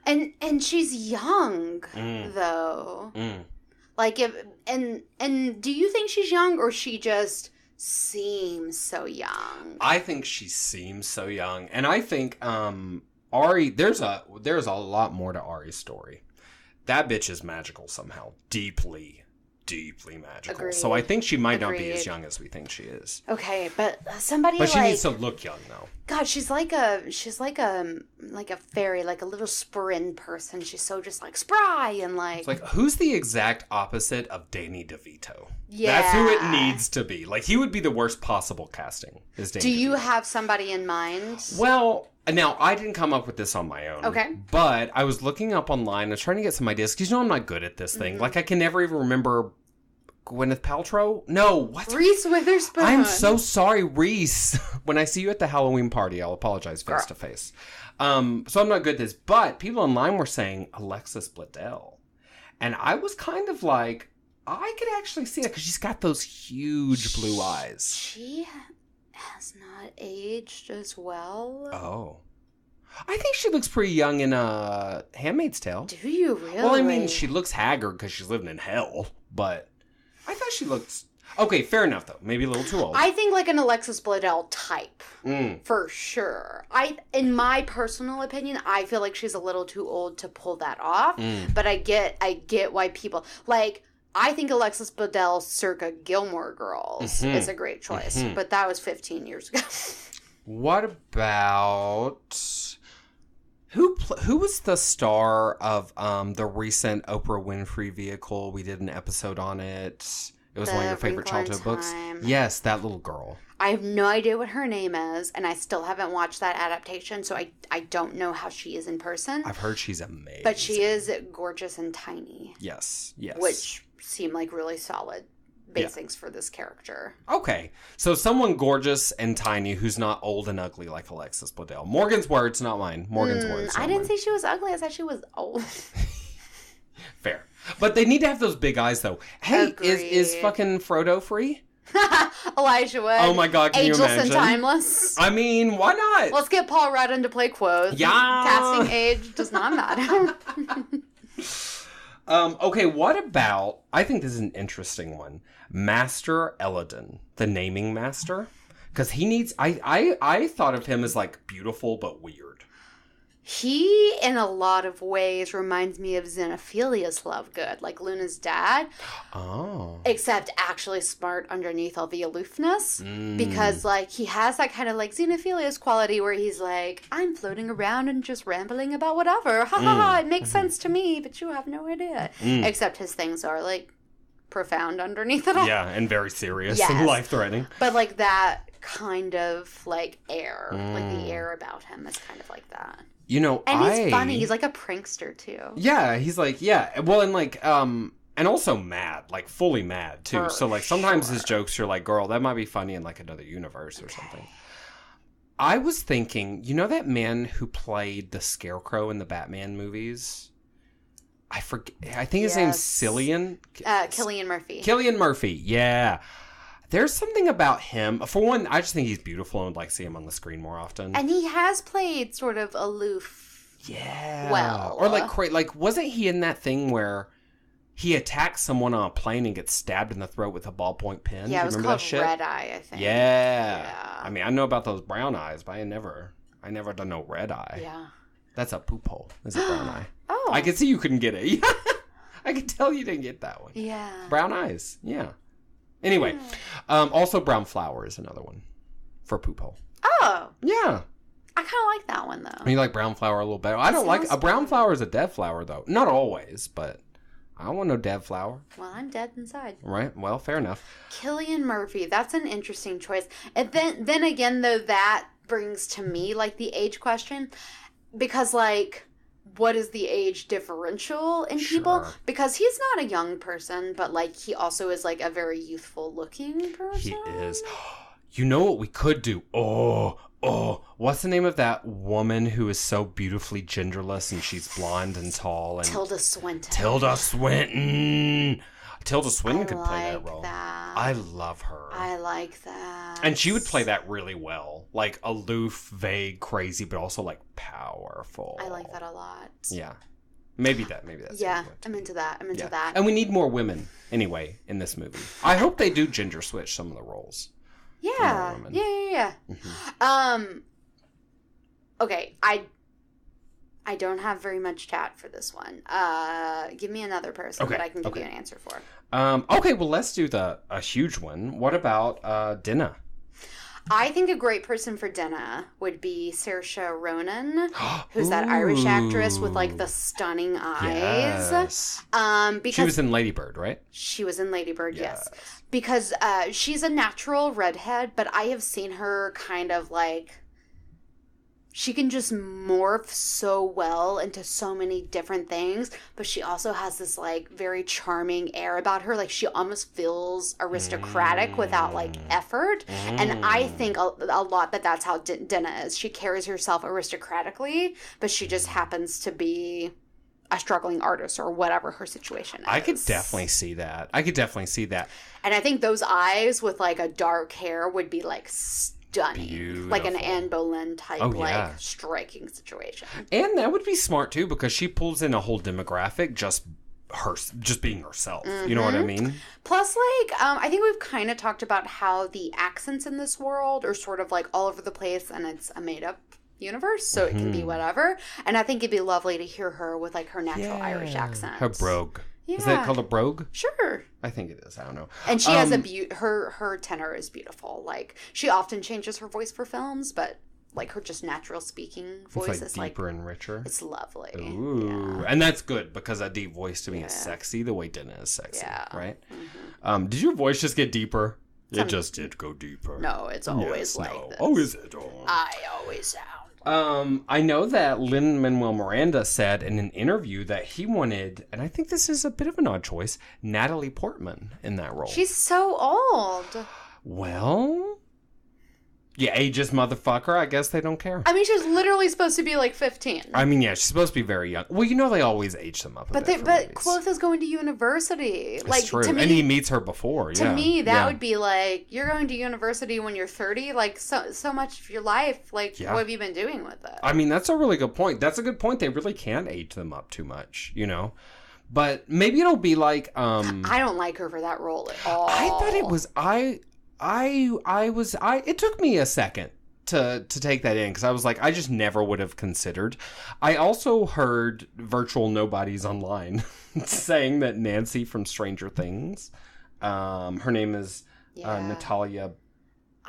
And she's young, though. Like, and do you think she's young, or she just seems so young? I think she seems so young, and I think Ari. There's a lot more to Ari's story. That bitch is magical somehow, deeply magical. Agreed. So I think she might not be as young as we think she is. Okay, but somebody. But she needs to look young, though. God, she's like a fairy, like a little sprin person. She's so just like spry and like. It's like, who's the exact opposite of Danny DeVito? Yeah, that's who it needs to be. Like, he would be the worst possible casting. Is Danny Do you DeVito. have somebody in mind? Well, now I didn't come up with this on my own. Okay, but I was looking up online. I was trying to get some ideas because I'm not good at this thing. Like, I can never even remember Gwyneth Paltrow? No, what? Reese Witherspoon. I'm so sorry, Reese. When I see you at the Halloween party, I'll apologize face to face. So I'm not good at this, but people online were saying Alexis Bledel. And I was kind of like, I could actually see that because she's got those huge blue eyes. She has not aged as well. Oh. I think she looks pretty young in Handmaid's Tale. Do you really? Well, I mean, she looks haggard because she's living in hell, but I thought she looked... Okay, fair enough, though. Maybe a little too old. I think like an Alexis Bledel type, for sure. In my personal opinion, I feel like she's a little too old to pull that off, but I get why people... Like, I think Alexis Bledel circa Gilmore Girls is a great choice, but that was 15 years ago. What about... Who was the star of the recent Oprah Winfrey vehicle? We did an episode on it. It was one of your favorite childhood books. Yes, that little girl. I have no idea what her name is, and I still haven't watched that adaptation, so I don't know how she is in person. I've heard she's amazing. But she is gorgeous and tiny. Yes. Which seem like really solid basings for this character. Okay. So someone gorgeous and tiny who's not old and ugly like Alexis Bledel. Morgan's words, not mine. Morgan's words. I didn't say she was ugly. I said she was old. Fair. But they need to have those big eyes, though. Hey, is fucking Frodo free? Elijah Wood. Oh my God, can you imagine? Ageless and timeless. I mean, why not? Let's get Paul Rudd to play Kvothe. Yeah. Casting age does not matter. Okay, what about, I think this is an interesting one, Master Elladan, the naming master? Because he needs, I thought of him as like beautiful but weird. He, in a lot of ways, reminds me of Xenophilius Lovegood, like Luna's dad. Oh. Except actually smart underneath all the aloofness. Because, like, he has that kind of, like, Xenophilius quality where he's like, I'm floating around and just rambling about whatever. Ha ha ha, it makes sense to me, but you have no idea. Except his things are, like, profound underneath it all. Yeah, and very serious and life-threatening. But, like, that kind of, like, air. Like, the air about him is kind of like that. You know, and he's funny. He's like a prankster, too. Yeah, he's like, well, and like, and also mad, like fully mad, too. So, like, sometimes his jokes, you're like, girl, that might be funny in, like, another universe or something. I was thinking, you know that man who played the Scarecrow in the Batman movies? I forget. I think his name's Cillian. Cillian Murphy. Cillian Murphy, yeah. There's something about him. For one, I just think he's beautiful and would like to see him on the screen more often. And he has played sort of aloof. Yeah. Well. Or like, wasn't he in that thing where he attacks someone on a plane and gets stabbed in the throat with a ballpoint pen? Yeah, it was called Red Eye, I think. Yeah. I mean, I know about those brown eyes, but I never done no red eye. Yeah. That's a poop hole. That's a brown eye. Oh. I could see you couldn't get it. I could tell you didn't get that one. Yeah. Brown eyes. Yeah. Anyway, also brown flower is another one for poop hole. Oh. Yeah. I kind of like that one, though. You like brown flower a little better. I don't like... A brown flower is a dead flower, though. Not always, but I don't want no dead flower. Well, I'm dead inside. Right. Well, fair enough. Cillian Murphy. That's an interesting choice. And then again, though, that brings to me, like, the age question. Because, like... What is the age differential in people? Because he's not a young person, but, like, he also is, like, a very youthful looking person. He is. You know what we could do? Oh, what's the name of that woman who is so beautifully genderless and she's blonde and tall? And Tilda Swinton. Tilda Swinton could play that role. That. I love her. I like that. And she would play that really well. Like, aloof, vague, crazy, but also, like, powerful. I like that a lot. Yeah. Maybe that's... Yeah, I'm into that. I'm into that. And we need more women, anyway, in this movie. I hope they do ginger switch some of the roles. Yeah. Yeah. Mm-hmm. Okay, I don't have very much chat for this one. Give me another person that I can give you an answer for. Okay, well, let's do a huge one. What about Dinah? I think a great person for Dinah would be Saoirse Ronan, who's that Irish actress with, like, the stunning eyes. Yes. Because she was in Lady Bird, right? She was in Lady Bird, yes. Because she's a natural redhead, but I have seen her kind of, like, she can just morph so well into so many different things, but she also has this, like, very charming air about her. Like, she almost feels aristocratic without, like, effort. And I think a lot that's how Dinah is. She carries herself aristocratically, but she just happens to be a struggling artist or whatever her situation is. I could definitely see that. And I think those eyes with, like, a dark hair would be, like, stunning. Beautiful. Like an Anne Boleyn type, striking situation. And that would be smart, too, because she pulls in a whole demographic just being herself. You know what I mean? Plus, like, I think we've kind of talked about how the accents in this world are sort of, like, all over the place, and it's a made-up universe, so it can be whatever. And I think it'd be lovely to hear her with, like, her natural Irish accent. Her brogue. Yeah. Is that called a brogue? Sure. I think it is. I don't know. And she has her tenor is beautiful. Like, she often changes her voice for films, but, like, her just natural speaking voice is deeper and richer. It's lovely. Ooh. Yeah. And that's good, because a deep voice to me is sexy the way Dinah is sexy. Yeah. Right? Mm-hmm. Did your voice just get deeper? It just did go deeper. No, it's always this. Oh, is it? Oh. I always sound. I know that Lin-Manuel Miranda said in an interview that he wanted, and I think this is a bit of an odd choice, Natalie Portman in that role. She's so old. Well, yeah, ageist motherfucker. I guess they don't care. I mean, she's literally supposed to be like 15. I mean, yeah, she's supposed to be very young. Well, you know, they always age them up. But Kvothe is going to university. It's like, true. To me, and he meets her before. To me, that would be like, you're going to university when you're 30. Like, so much of your life. Like, what have you been doing with it? I mean, that's a really good point. That's a good point. They really can't age them up too much, you know. But maybe it'll be like. I don't like her for that role at all. I thought it was it took me a second to take that in, because I was like, I just never would have considered. I also heard virtual nobodies online saying that Nancy from Stranger Things, her name is Natalia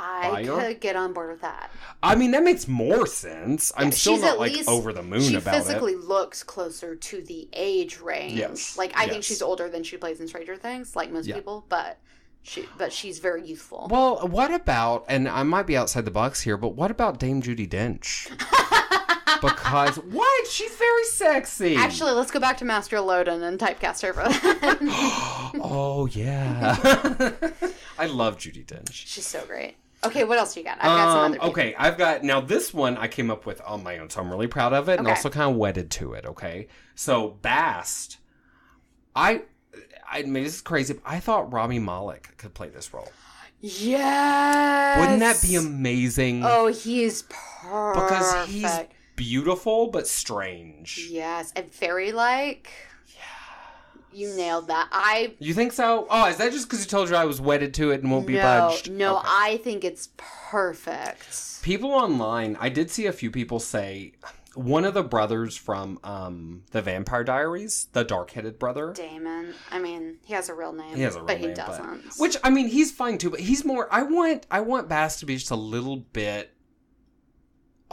I could get on board with that. I mean, that makes more sense. I'm still not, like, over the moon about it. She physically looks closer to the age range. Yes. Like, I think she's older than she plays in Stranger Things, like most people, but she's very youthful. Well, what about, and I might be outside the box here, but what about Dame Judi Dench? Because, what? She's very sexy. Actually, let's go back to Master Loden and typecast her for that. Oh, yeah. I love Judi Dench. She's so great. Okay, what else do you got? I've got some other people. Okay, I've got, now this one I came up with on my own, so I'm really proud of it, and also kind of wedded to it, okay? So, Bast, I mean, this is crazy, but I thought Rami Malek could play this role. Yes! Wouldn't that be amazing? Oh, he's perfect. Because he's beautiful, but strange. Yes, and fairy-like. You nailed that. You think so? Oh, is that just because you told you I was wedded to it and won't be budged? No, okay. I think it's perfect. People online, I did see a few people say, one of the brothers from the Vampire Diaries, the dark-headed brother. Damon. I mean, he has a real name. He has a real name, he doesn't. Which, I mean, he's fine too, but he's more, I want Bast to be just a little bit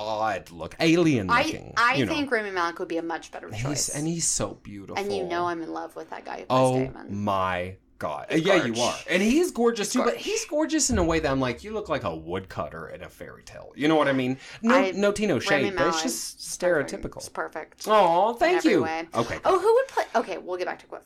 odd look, alien looking. I think Rami Malek would be a much better choice. And he's so beautiful. And you know I'm in love with that guy who plays Damon. Oh my God. Yeah, you are. And he's gorgeous too, but he's gorgeous in a way that I'm like, you look like a woodcutter in a fairy tale. You know what I mean? No tea, no shade, but it's just stereotypical. It's perfect. Oh, thank you. Way. Okay. Oh, who would play? Okay, we'll get back to Kvothe.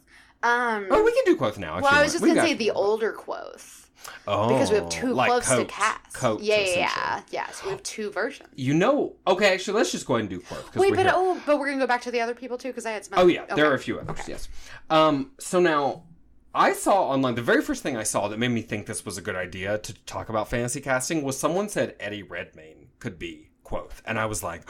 We can do Kvothe now. Well, I was just going to say the older Kvothe. Oh, because we have two Kvothes to cast. Coats, yeah. So we have two versions. You know, okay, actually, let's just go ahead and do Kvothe. Wait, but we're going to go back to the other people too, because I had some other... Oh, yeah, there are a few others, yes. So now, I saw online, the very first thing I saw that made me think this was a good idea to talk about fantasy casting was someone said Eddie Redmayne could be Kvothe. And I was like,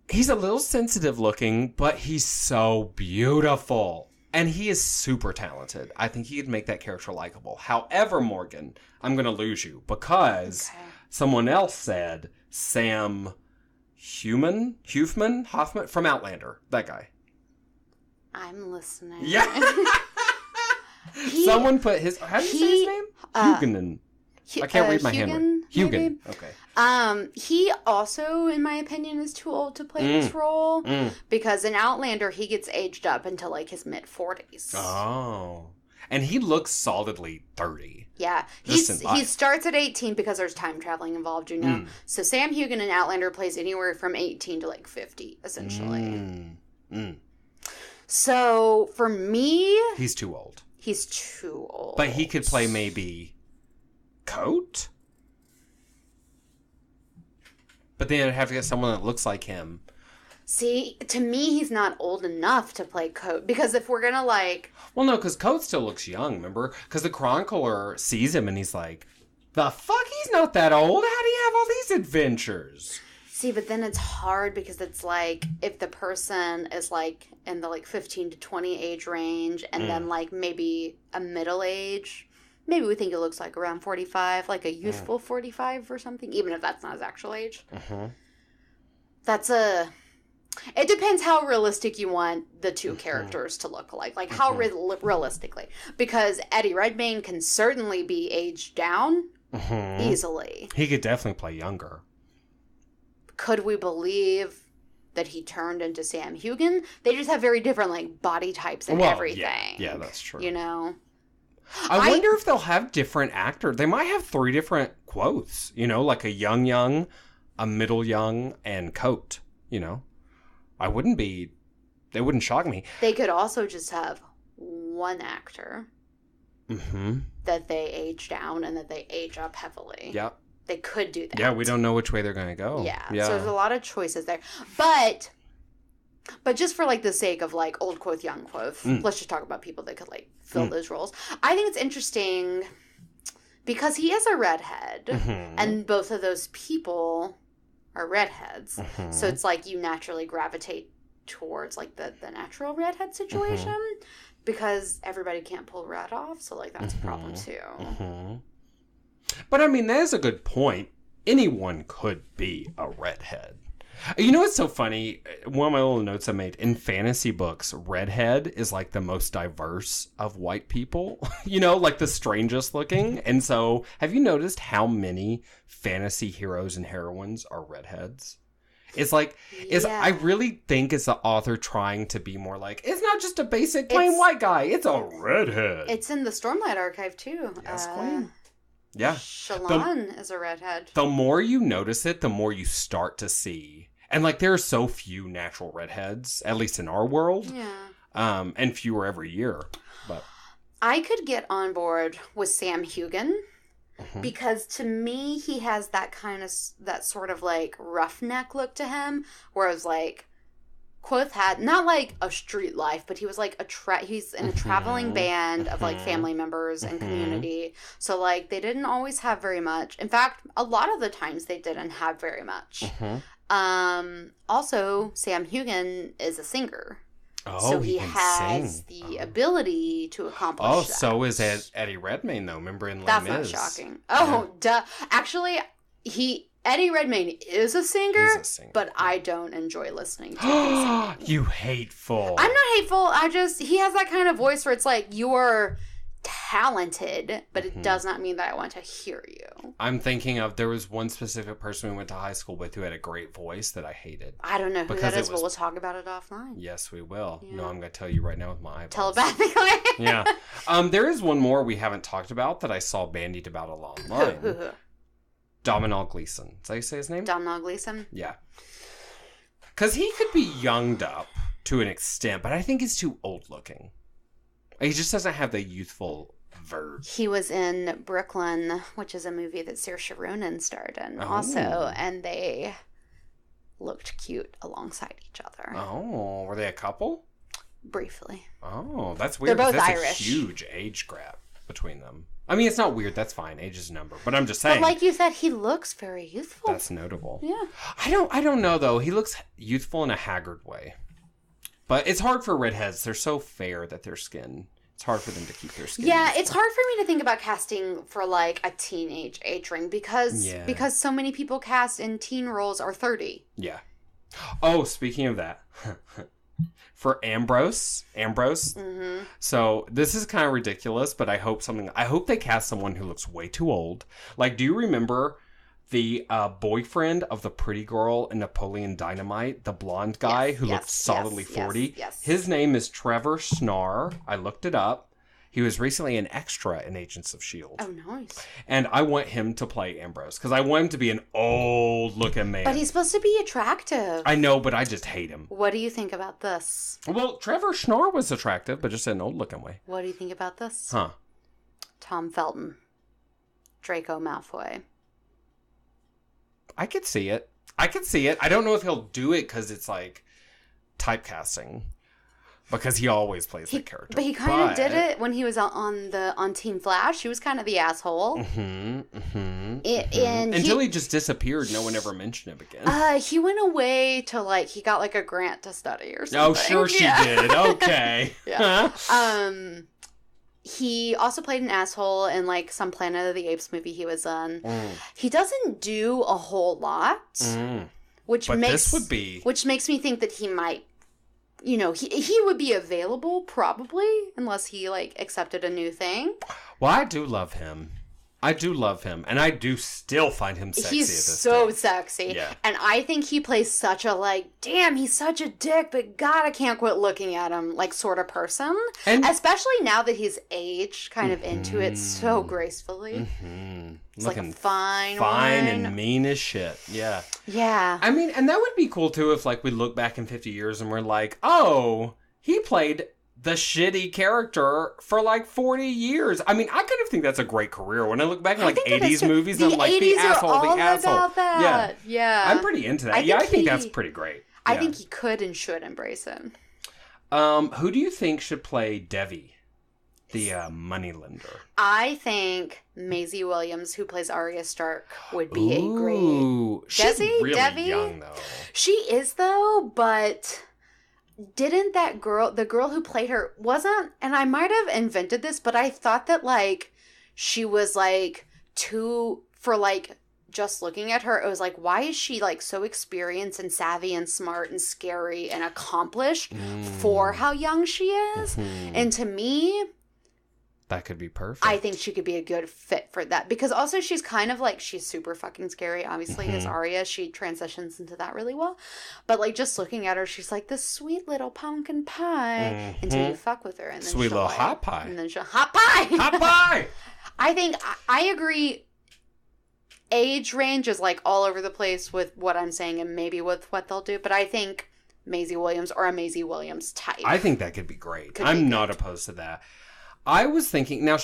he's a little sensitive looking, but he's so beautiful. And he is super talented. I think he'd make that character likable. However, Morgan, I'm going to lose you because someone else said Sam Hoffman from Outlander. That guy. I'm listening. Yeah. Someone put his... How do you say his name? Huguenin. I can't read my handwriting. Hugen. Okay. He also, in my opinion, is too old to play this role because in Outlander he gets aged up until like his mid-40s. Oh. And he looks solidly 30. Yeah. He starts at 18 because there's time traveling involved, you know. So Sam Heughan in Outlander plays anywhere from 18 to like 50, essentially. So for me... He's too old. He's too old. But he could play maybe Kvothe? But then I'd have to get someone that looks like him. See, to me, he's not old enough to play Kvothe. Because if we're going to, like... Well, no, because Kvothe still looks young, remember? Because the Chronicler sees him and he's like, the fuck? He's not that old. How do you have all these adventures? See, but then it's hard because it's like, if the person is, like, in the, like, 15 to 20 age range, and then, like, maybe a middle age... Maybe we think it looks like around 45, like a youthful 45 or something, even if that's not his actual age. That's a... It depends how realistic you want the two characters to look like. Like, how realistically. Because Eddie Redmayne can certainly be aged down easily. He could definitely play younger. Could we believe that he turned into Sam Heughan? They just have very different, like, body types and everything. Yeah, that's true. You know? I wonder if they'll have different actors. They might have 3 different Kvothes, you know, like a young, a middle young, and Kvothe, you know. They wouldn't shock me. They could also just have one actor that they age down and that they age up heavily. Yep. They could do that. Yeah, we don't know which way they're going to go. Yeah, so there's a lot of choices there. But just for, like, the sake of, like, old Kvothe, young Kvothe, let's just talk about people that could, like, fill those roles. I think it's interesting because he is a redhead, and both of those people are redheads. So it's like you naturally gravitate towards, like, the natural redhead situation because everybody can't pull red off. So, like, that's a problem, too. But, I mean, that is a good point. Anyone could be a redhead. You know what's so funny? One of my little notes I made, in fantasy books, redhead is like the most diverse of white people. You know, like the strangest looking. And so, have you noticed how many fantasy heroes and heroines are redheads? It's like, I really think it's the author trying to be more like, it's not just a basic plain white guy, it's a redhead. It's in the Stormlight Archive, too. Yes, Queen. Yeah. Shallan is a redhead. The more you notice it, the more you start to see. And, like, there are so few natural redheads, at least in our world. Yeah. And fewer every year. But I could get on board with Sam Heughan because to me, he has that kind of, that sort of, like, roughneck look to him. Whereas, like, Kvothe had, not like a street life, but he was like he's in a traveling band of like family members and community. So like they didn't always have very much. In fact, a lot of the times they didn't have very much. Also, Sam Heughan is a singer. Oh, so he has the ability to accomplish that. So is Eddie Redmayne, though. Remember in Les That's Mis? Not shocking. Oh, duh. Actually, Eddie Redmayne is a singer, but I don't enjoy listening to him sing. You hateful. I'm not hateful. He has that kind of voice where it's like, you're talented, but it does not mean that I want to hear you. I'm thinking of, there was one specific person we went to high school with who had a great voice that I hated. I don't know who that is, but we'll talk about it offline. Yes, we will. Yeah. No, I'm going to tell you right now with my eyeballs. Telepathically. Yeah. There is one more we haven't talked about that I saw bandied about online. Who? Domhnall Gleeson. Is that how you say his name? Domhnall Gleeson? Yeah. Because he could be younged up to an extent, but I think he's too old looking. He just doesn't have the youthful verve. He was in Brooklyn, which is a movie that Saoirse Ronan starred in also, and they looked cute alongside each other. Oh, were they a couple? Briefly. Oh, that's weird. They're both that's Irish. A huge age gap between them. I mean, it's not weird. That's fine. Age is a number. But I'm just saying. But like you said, he looks very youthful. That's notable. Yeah. I don't know, though. He looks youthful in a haggard way. But it's hard for redheads. They're so fair that their skin... It's hard for them to keep their skin. Yeah, it's hard for me to think about casting for like a teenage age ring because so many people cast in teen roles are 30. Yeah. Oh, speaking of that, for Ambrose. So this is kind of ridiculous, but I hope they cast someone who looks way too old. Like, do you remember the boyfriend of the pretty girl in Napoleon Dynamite, the blonde guy who looked solidly 40? Yes. His name is Trevor Snar. I looked it up. He was recently an extra in Agents of S.H.I.E.L.D. Oh, nice. And I want him to play Ambrose, because I want him to be an old-looking man. But he's supposed to be attractive. I know, but I just hate him. What do you think about this? Well, Trevor Schnorr was attractive, but just in an old-looking way. What do you think about this? Huh. Tom Felton. Draco Malfoy. I could see it. I don't know if he'll do it because it's like typecasting. Because he always plays the character. But he kind of did it when he was on Team Flash. He was kind of the asshole. Until he just disappeared. No one ever mentioned him again. He went away to he got a grant to study or something. Oh, sure she did. Okay. Yeah. He also played an asshole in some Planet of the Apes movie he was in. He doesn't do a whole lot, which makes me think that he might. He would be available, probably, unless he, accepted a new thing. Well, I do love him. And I do still find him sexy He's at this so day. sexy. Yeah. And I think he plays such a, damn, he's such a dick, but God, I can't quit looking at him, sort of person. And especially now that he's aged kind of into it so gracefully. It's looking fine and mean as shit. Yeah. Yeah. I mean, and that would be cool, too, if, we look back in 50 years and we're like, oh, he played the shitty character for 40 years. I mean, I kind of think that's a great career. When I look back at 80s movies, I'm like, the asshole, the asshole. About that. Yeah. I'm pretty into that. I think that's pretty great. I think he could and should embrace it. Who do you think should play Devi, the moneylender? I think Maisie Williams, who plays Arya Stark, would be a great. She's really young, though. She is, though, but didn't the girl who played her, wasn't, and I might have invented this, but I thought that, she was, too, for, just looking at her, it was why is she, so experienced and savvy and smart and scary and accomplished for how young she is? And to me, that could be perfect. I think she could be a good fit for that. Because also she's kind of she's super fucking scary, obviously, as Arya. She transitions into that really well. But, just looking at her, she's this sweet little pumpkin pie until you fuck with her. And then sweet little hot pie. And then she'll, hot pie! Hot pie! I agree. Age range is, all over the place with what I'm saying and maybe with what they'll do. But I think Maisie Williams or a Maisie Williams type. I think that could be great. I'm not opposed to that. I was thinking, now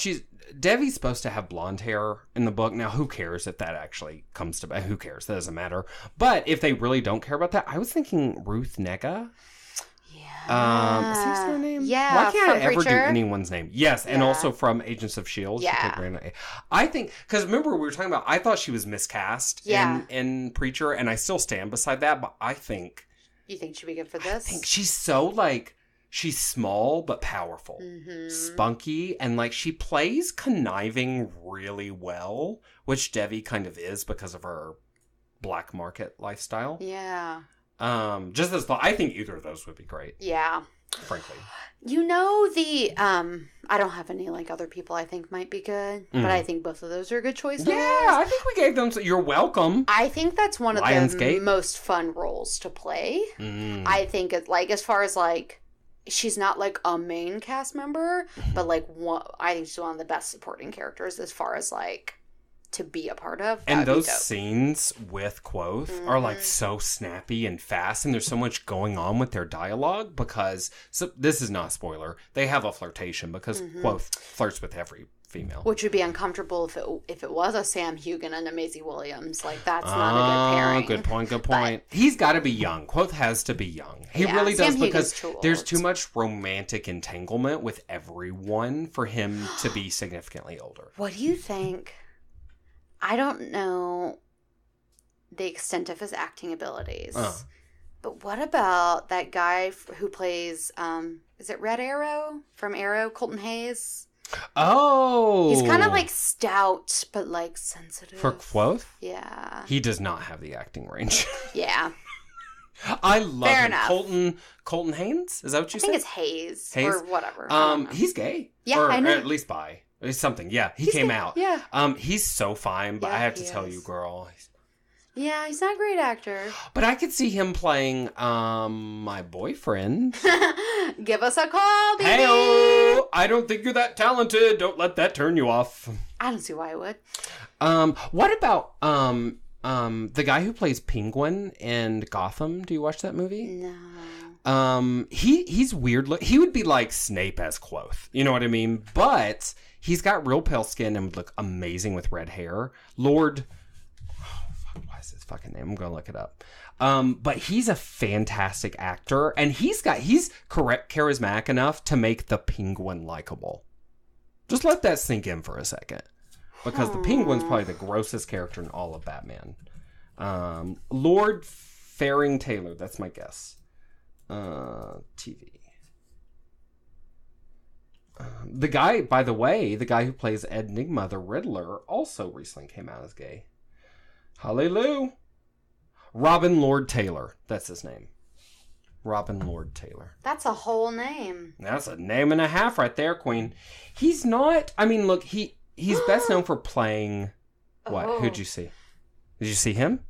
Devi's supposed to have blonde hair in the book. Now, who cares if that actually comes to, who cares? That doesn't matter. But if they really don't care about that, I was thinking Ruth Negga. Yeah. Is that her name? Yeah. Why can't I ever do anyone's name? Yes. And also from Agents of S.H.I.E.L.D. Yeah. I think, because remember we were talking about, I thought she was miscast in Preacher, and I still stand beside that, but I think. You think she'd be good for this? I think she's so she's small but powerful, spunky, and she plays conniving really well, which Devi kind of is because of her black market lifestyle. Yeah. Just as I think either of those would be great. Yeah. Frankly. I don't have any other people I think might be good, but I think both of those are good choices. Yeah, I think we gave them. You're welcome. I think that's one of the most fun roles to play. I think it's as far as she's not a main cast member, but I think she's one of the best supporting characters as far as to be a part of. And those scenes with Kvothe are so snappy and fast, and there's so much going on with their dialogue because this is not a spoiler. They have a flirtation because Kvothe flirts with every female, which would be uncomfortable if it was a Sam Heughan and a Maisie Williams. That's not a good pairing. Good point. He's got to be young. Kvothe has to be young. He really does, because there's too much romantic entanglement with everyone for him to be significantly older. What do you think? I don't know the extent of his acting abilities. But what about that guy who plays, is it Red Arrow from Arrow, Colton Hayes? Oh! He's kind of stout, but sensitive. For Kvothe? Yeah. He does not have the acting range. Yeah. I love Fair him. enough. Colton Haynes? Is that what you said? I think it's Hayes or whatever. He's gay. Yeah, or, I know. Or at least bi. Something, yeah. He came out. Yeah. He's so fine, but Yeah, I have to he tell is. you, girl, Yeah, he's not a great actor. But I could see him playing my boyfriend. Give us a call, baby. Hey-o! I don't think you're that talented. Don't let that turn you off. I don't see why I would. What about the guy who plays Penguin in Gotham? Do you watch that movie? No. He's weird. He would be like Snape as Kvothe. You know what I mean? But he's got real pale skin and would look amazing with red hair. Lord... Why is his fucking name? I'm gonna look it up. But he's a fantastic actor, and he's charismatic enough to make the Penguin likable. Just let that sink in for a second, because the Penguin's probably the grossest character in all of Batman. Lord Faring Taylor, that's my guess. TV. The guy, by the way, the guy who plays Enigma the Riddler, also recently came out as gay. Hallelujah. Robin Lord Taylor. That's his name. Robin Lord Taylor. That's a whole name. That's a name and a half right there, Queen. He's not... I mean, look, he's best known for playing... What? Oh. Who'd you see? Did you see him?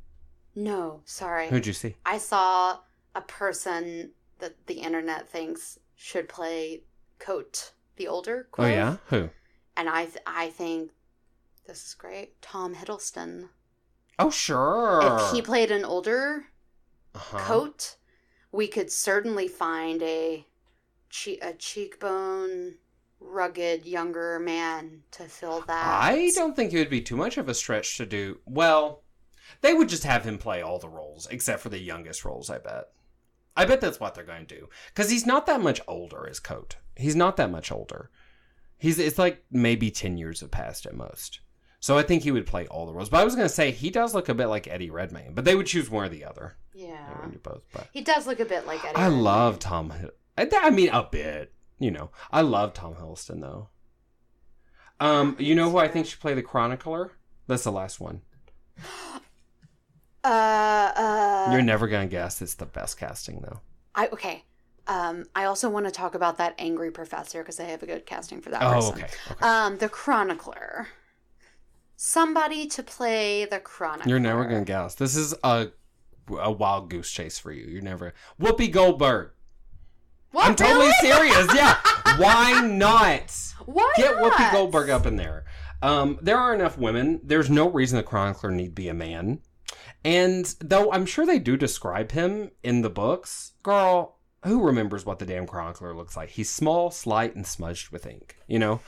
No, sorry. Who'd you see? I saw a person that the internet thinks should play Kvothe, the older Kvothe. Oh, yeah? Who? And I think this is great. Tom Hiddleston. Oh, sure. If he played an older Kvothe, we could certainly find a cheekbone, rugged, younger man to fill that. I don't think it would be too much of a stretch to do. Well, they would just have him play all the roles, except for the youngest roles, I bet. I bet that's what they're going to do. Because he's not that much older as Kvothe. He's not that much older. It's like maybe 10 years have passed at most. So I think he would play all the roles. But I was going to say, he does look a bit like Eddie Redmayne. But they would choose one or the other. Yeah. They would do both. But he does look a bit like Eddie I Redmayne. love Tom. I mean, a bit. You know. I love Tom Hiddleston, though. You know who I think should play the Chronicler? That's the last one. You're never going to guess. It's the best casting, though. Okay. I also want to talk about that angry professor because I have a good casting for that person. Okay. The Chronicler. Somebody to play the Chronicler. You're never going to guess. This is a wild goose chase for you. You're never... Whoopi Goldberg. What, I'm totally serious. Yeah. Why not? Why Get not? Whoopi Goldberg up in there. There are enough women. There's no reason the Chronicler need be a man. And though I'm sure they do describe him in the books, girl, who remembers what the damn Chronicler looks like? He's small, slight, and smudged with ink, you know?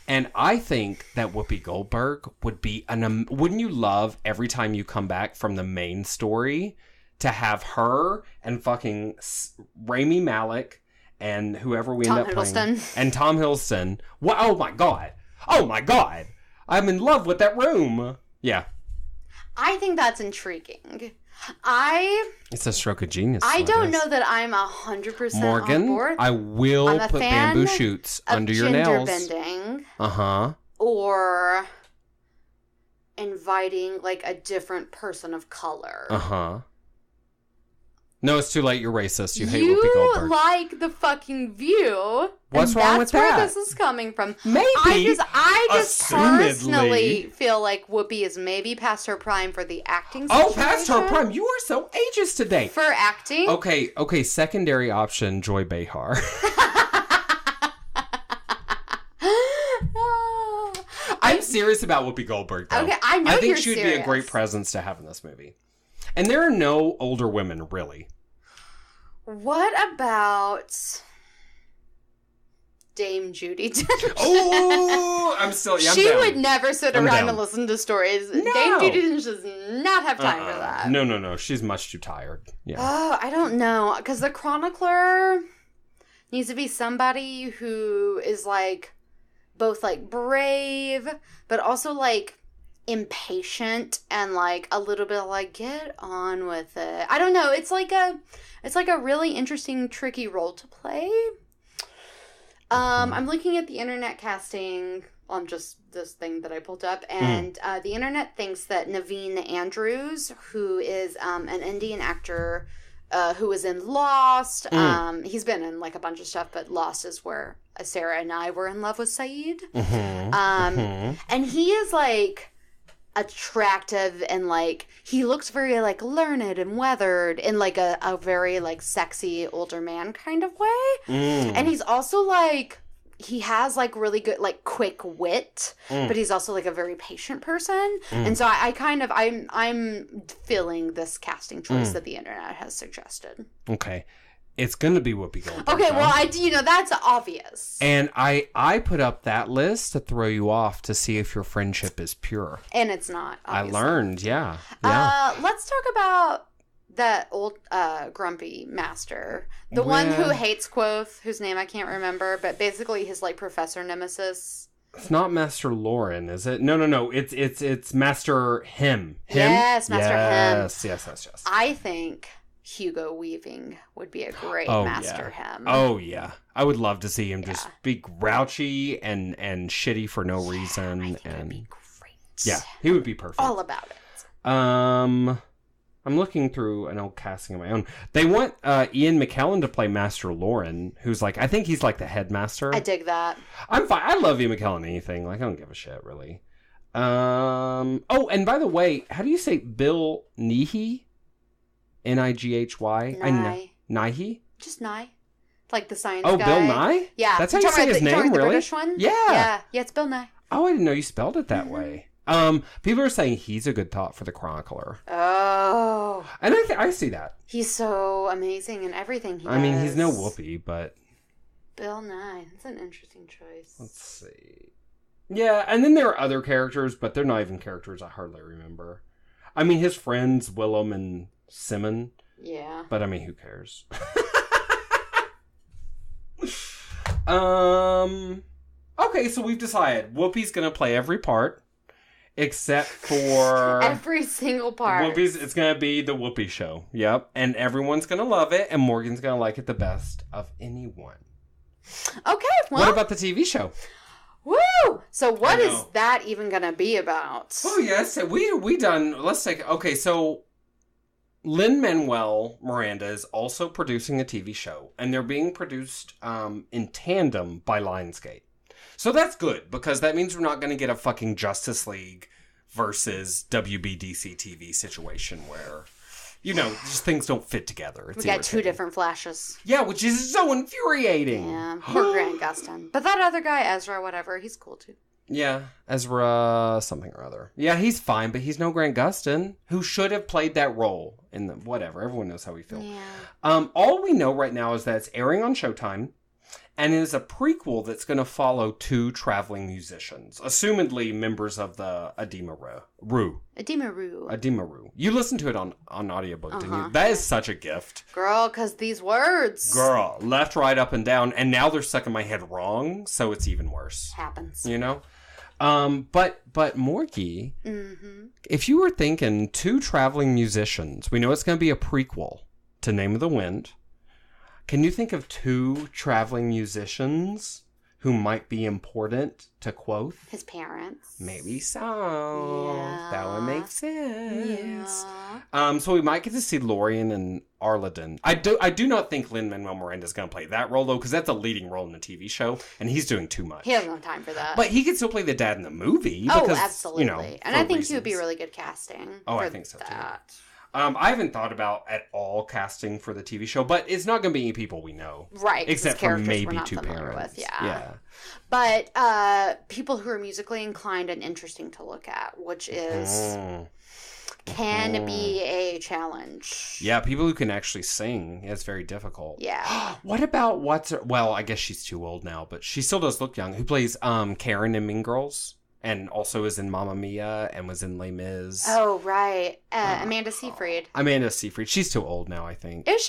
And I think that Whoopi Goldberg would be wouldn't you love every time you come back from the main story to have her and fucking Rami Malek and whoever we end up playing. And Tom Hiddleston. Oh my God. Oh my God. I'm in love with that room. Yeah. I think that's intriguing. It's a stroke of genius. I don't know that I'm 100% Morgan, on board. I will put bamboo shoots under your nails. Bending. Uh-huh. Or inviting like a different person of color. Uh-huh. No, it's too late. You're racist. You hate Whoopi Goldberg. You like The fucking View. What's wrong with that? That's where this is coming from. Maybe. I just assumedly. personally feel like Whoopi is maybe past her prime for the acting situation. Oh, past her prime. You are so ageist today. For acting? Okay. Secondary option, Joy Behar. I'm serious about Whoopi Goldberg, though. Okay, I know you're serious. I think she would be a great presence to have in this movie. And there are no older women, really. What about Dame Judi Dench? Oh, I'm She down. would never sit around and listen to stories. No. Dame Judi Dench does not have time for that. No. She's much too tired. Yeah. Oh, I don't know. Because the Chronicler needs to be somebody who is like both like brave, but also like impatient and like a little bit like get on with it. I don't know. It's like a really interesting, tricky role to play. I'm looking at the internet casting on just this thing that I pulled up, and the internet thinks that Naveen Andrews, who is an Indian actor who was in Lost, he's been in like a bunch of stuff, but Lost is where Sarah and I were in love with Saeed. And he is like attractive and like he looks very like learned and weathered in like a very like sexy older man kind of way. And he's also like he has like really good like quick wit, but he's also like a very patient person. And so I kind of I'm feeling this casting choice that the internet has suggested. Okay. It's going to be Whoopi Goldberg. Okay, well, that's obvious. And I put up that list to throw you off to see if your friendship is pure. And it's not, obviously. I learned, yeah. Let's talk about that old grumpy master. The one who hates Kvothe, whose name I can't remember, but basically his, like, professor nemesis. It's not Master Lauren, is it? No. It's Master Him. Yes, Master Him. Yes. I think Hugo Weaving would be a great Master Him. Oh, yeah. I would love to see him just be grouchy and shitty for no reason. I think it would be great. Yeah, he would be perfect. All about it. I'm looking through an old casting of my own. They want Ian McKellen to play Master Lauren, who's like, I think he's like the headmaster. I dig that. I'm fine. I love Ian McKellen anything. Like, I don't give a shit, really. Oh, and by the way, how do you say Bill Nighy? Nighy? Nighy? Just Nye. Like the science guy. Oh, Bill Nye? Yeah. That's how you say his name, really? The British one? Yeah. Yeah, it's Bill Nye. Oh, I didn't know you spelled it that way. People are saying he's a good thought for the Chronicler. Oh. And I see that. He's so amazing in everything he does. I mean, he's no Whoopi, but... Bill Nye. That's an interesting choice. Let's see. Yeah, and then there are other characters, but they're not even characters I hardly remember. I mean, his friends, Willem and Simon. Yeah. But I mean, who cares? Okay, so we've decided Whoopi's gonna play every part except for every single part. It's gonna be the Whoopi show. Yep. And everyone's gonna love it, and Morgan's gonna like it the best of anyone. Okay, well, what about the TV show? Woo! So what is that even gonna be about? Oh yes, we done. Let's take. Okay, so Lin-Manuel Miranda is also producing a TV show, and they're being produced in tandem by Lionsgate. So that's good, because that means we're not going to get a fucking Justice League versus WBDC TV situation where, you know, just things don't fit together. We got two different Flashes. Yeah, which is so infuriating. Yeah, poor Grant Gustin. But that other guy, Ezra, whatever, he's cool too. Yeah, Ezra something or other. Yeah, he's fine, but he's no Grant Gustin, who should have played that role in the whatever. Everyone knows how we feel. Yeah. All we know right now is that it's airing on Showtime, and it is a prequel that's going to follow two traveling musicians, assumedly members of the Adima Rue. You listened to it on audiobook, didn't you? That is such a gift. Girl, because these words. Girl, left, right, up, and down, and now they're stuck in my head wrong, so it's even worse. Happens. You know? But Morgie, if you were thinking two traveling musicians, we know it's going to be a prequel to Name of the Wind. Can you think of two traveling musicians who might be important to Kvothe? His parents. Maybe so. Yeah. That would make sense. Yeah. So we might get to see Lorien and Arladin. I do not think Lin-Manuel Miranda is going to play that role, though, because that's a leading role in the TV show, and he's doing too much. He doesn't have time for that. But he could still play the dad in the movie. Oh, because, absolutely. You know, and I think he would be really good casting. Oh, I think so, too. I haven't thought about at all casting for the TV show, but it's not going to be any people we know. Right. Except for maybe two parents. With, yeah. But people who are musically inclined and interesting to look at, which is can be a challenge. Yeah, people who can actually sing is very difficult. Yeah. What about well, I guess she's too old now, but she still does look young. Who plays Karen in Mean Girls? And also is in Mamma Mia and was in Les Mis. Oh, right. Amanda Seyfried. She's too old now, I think. Is she?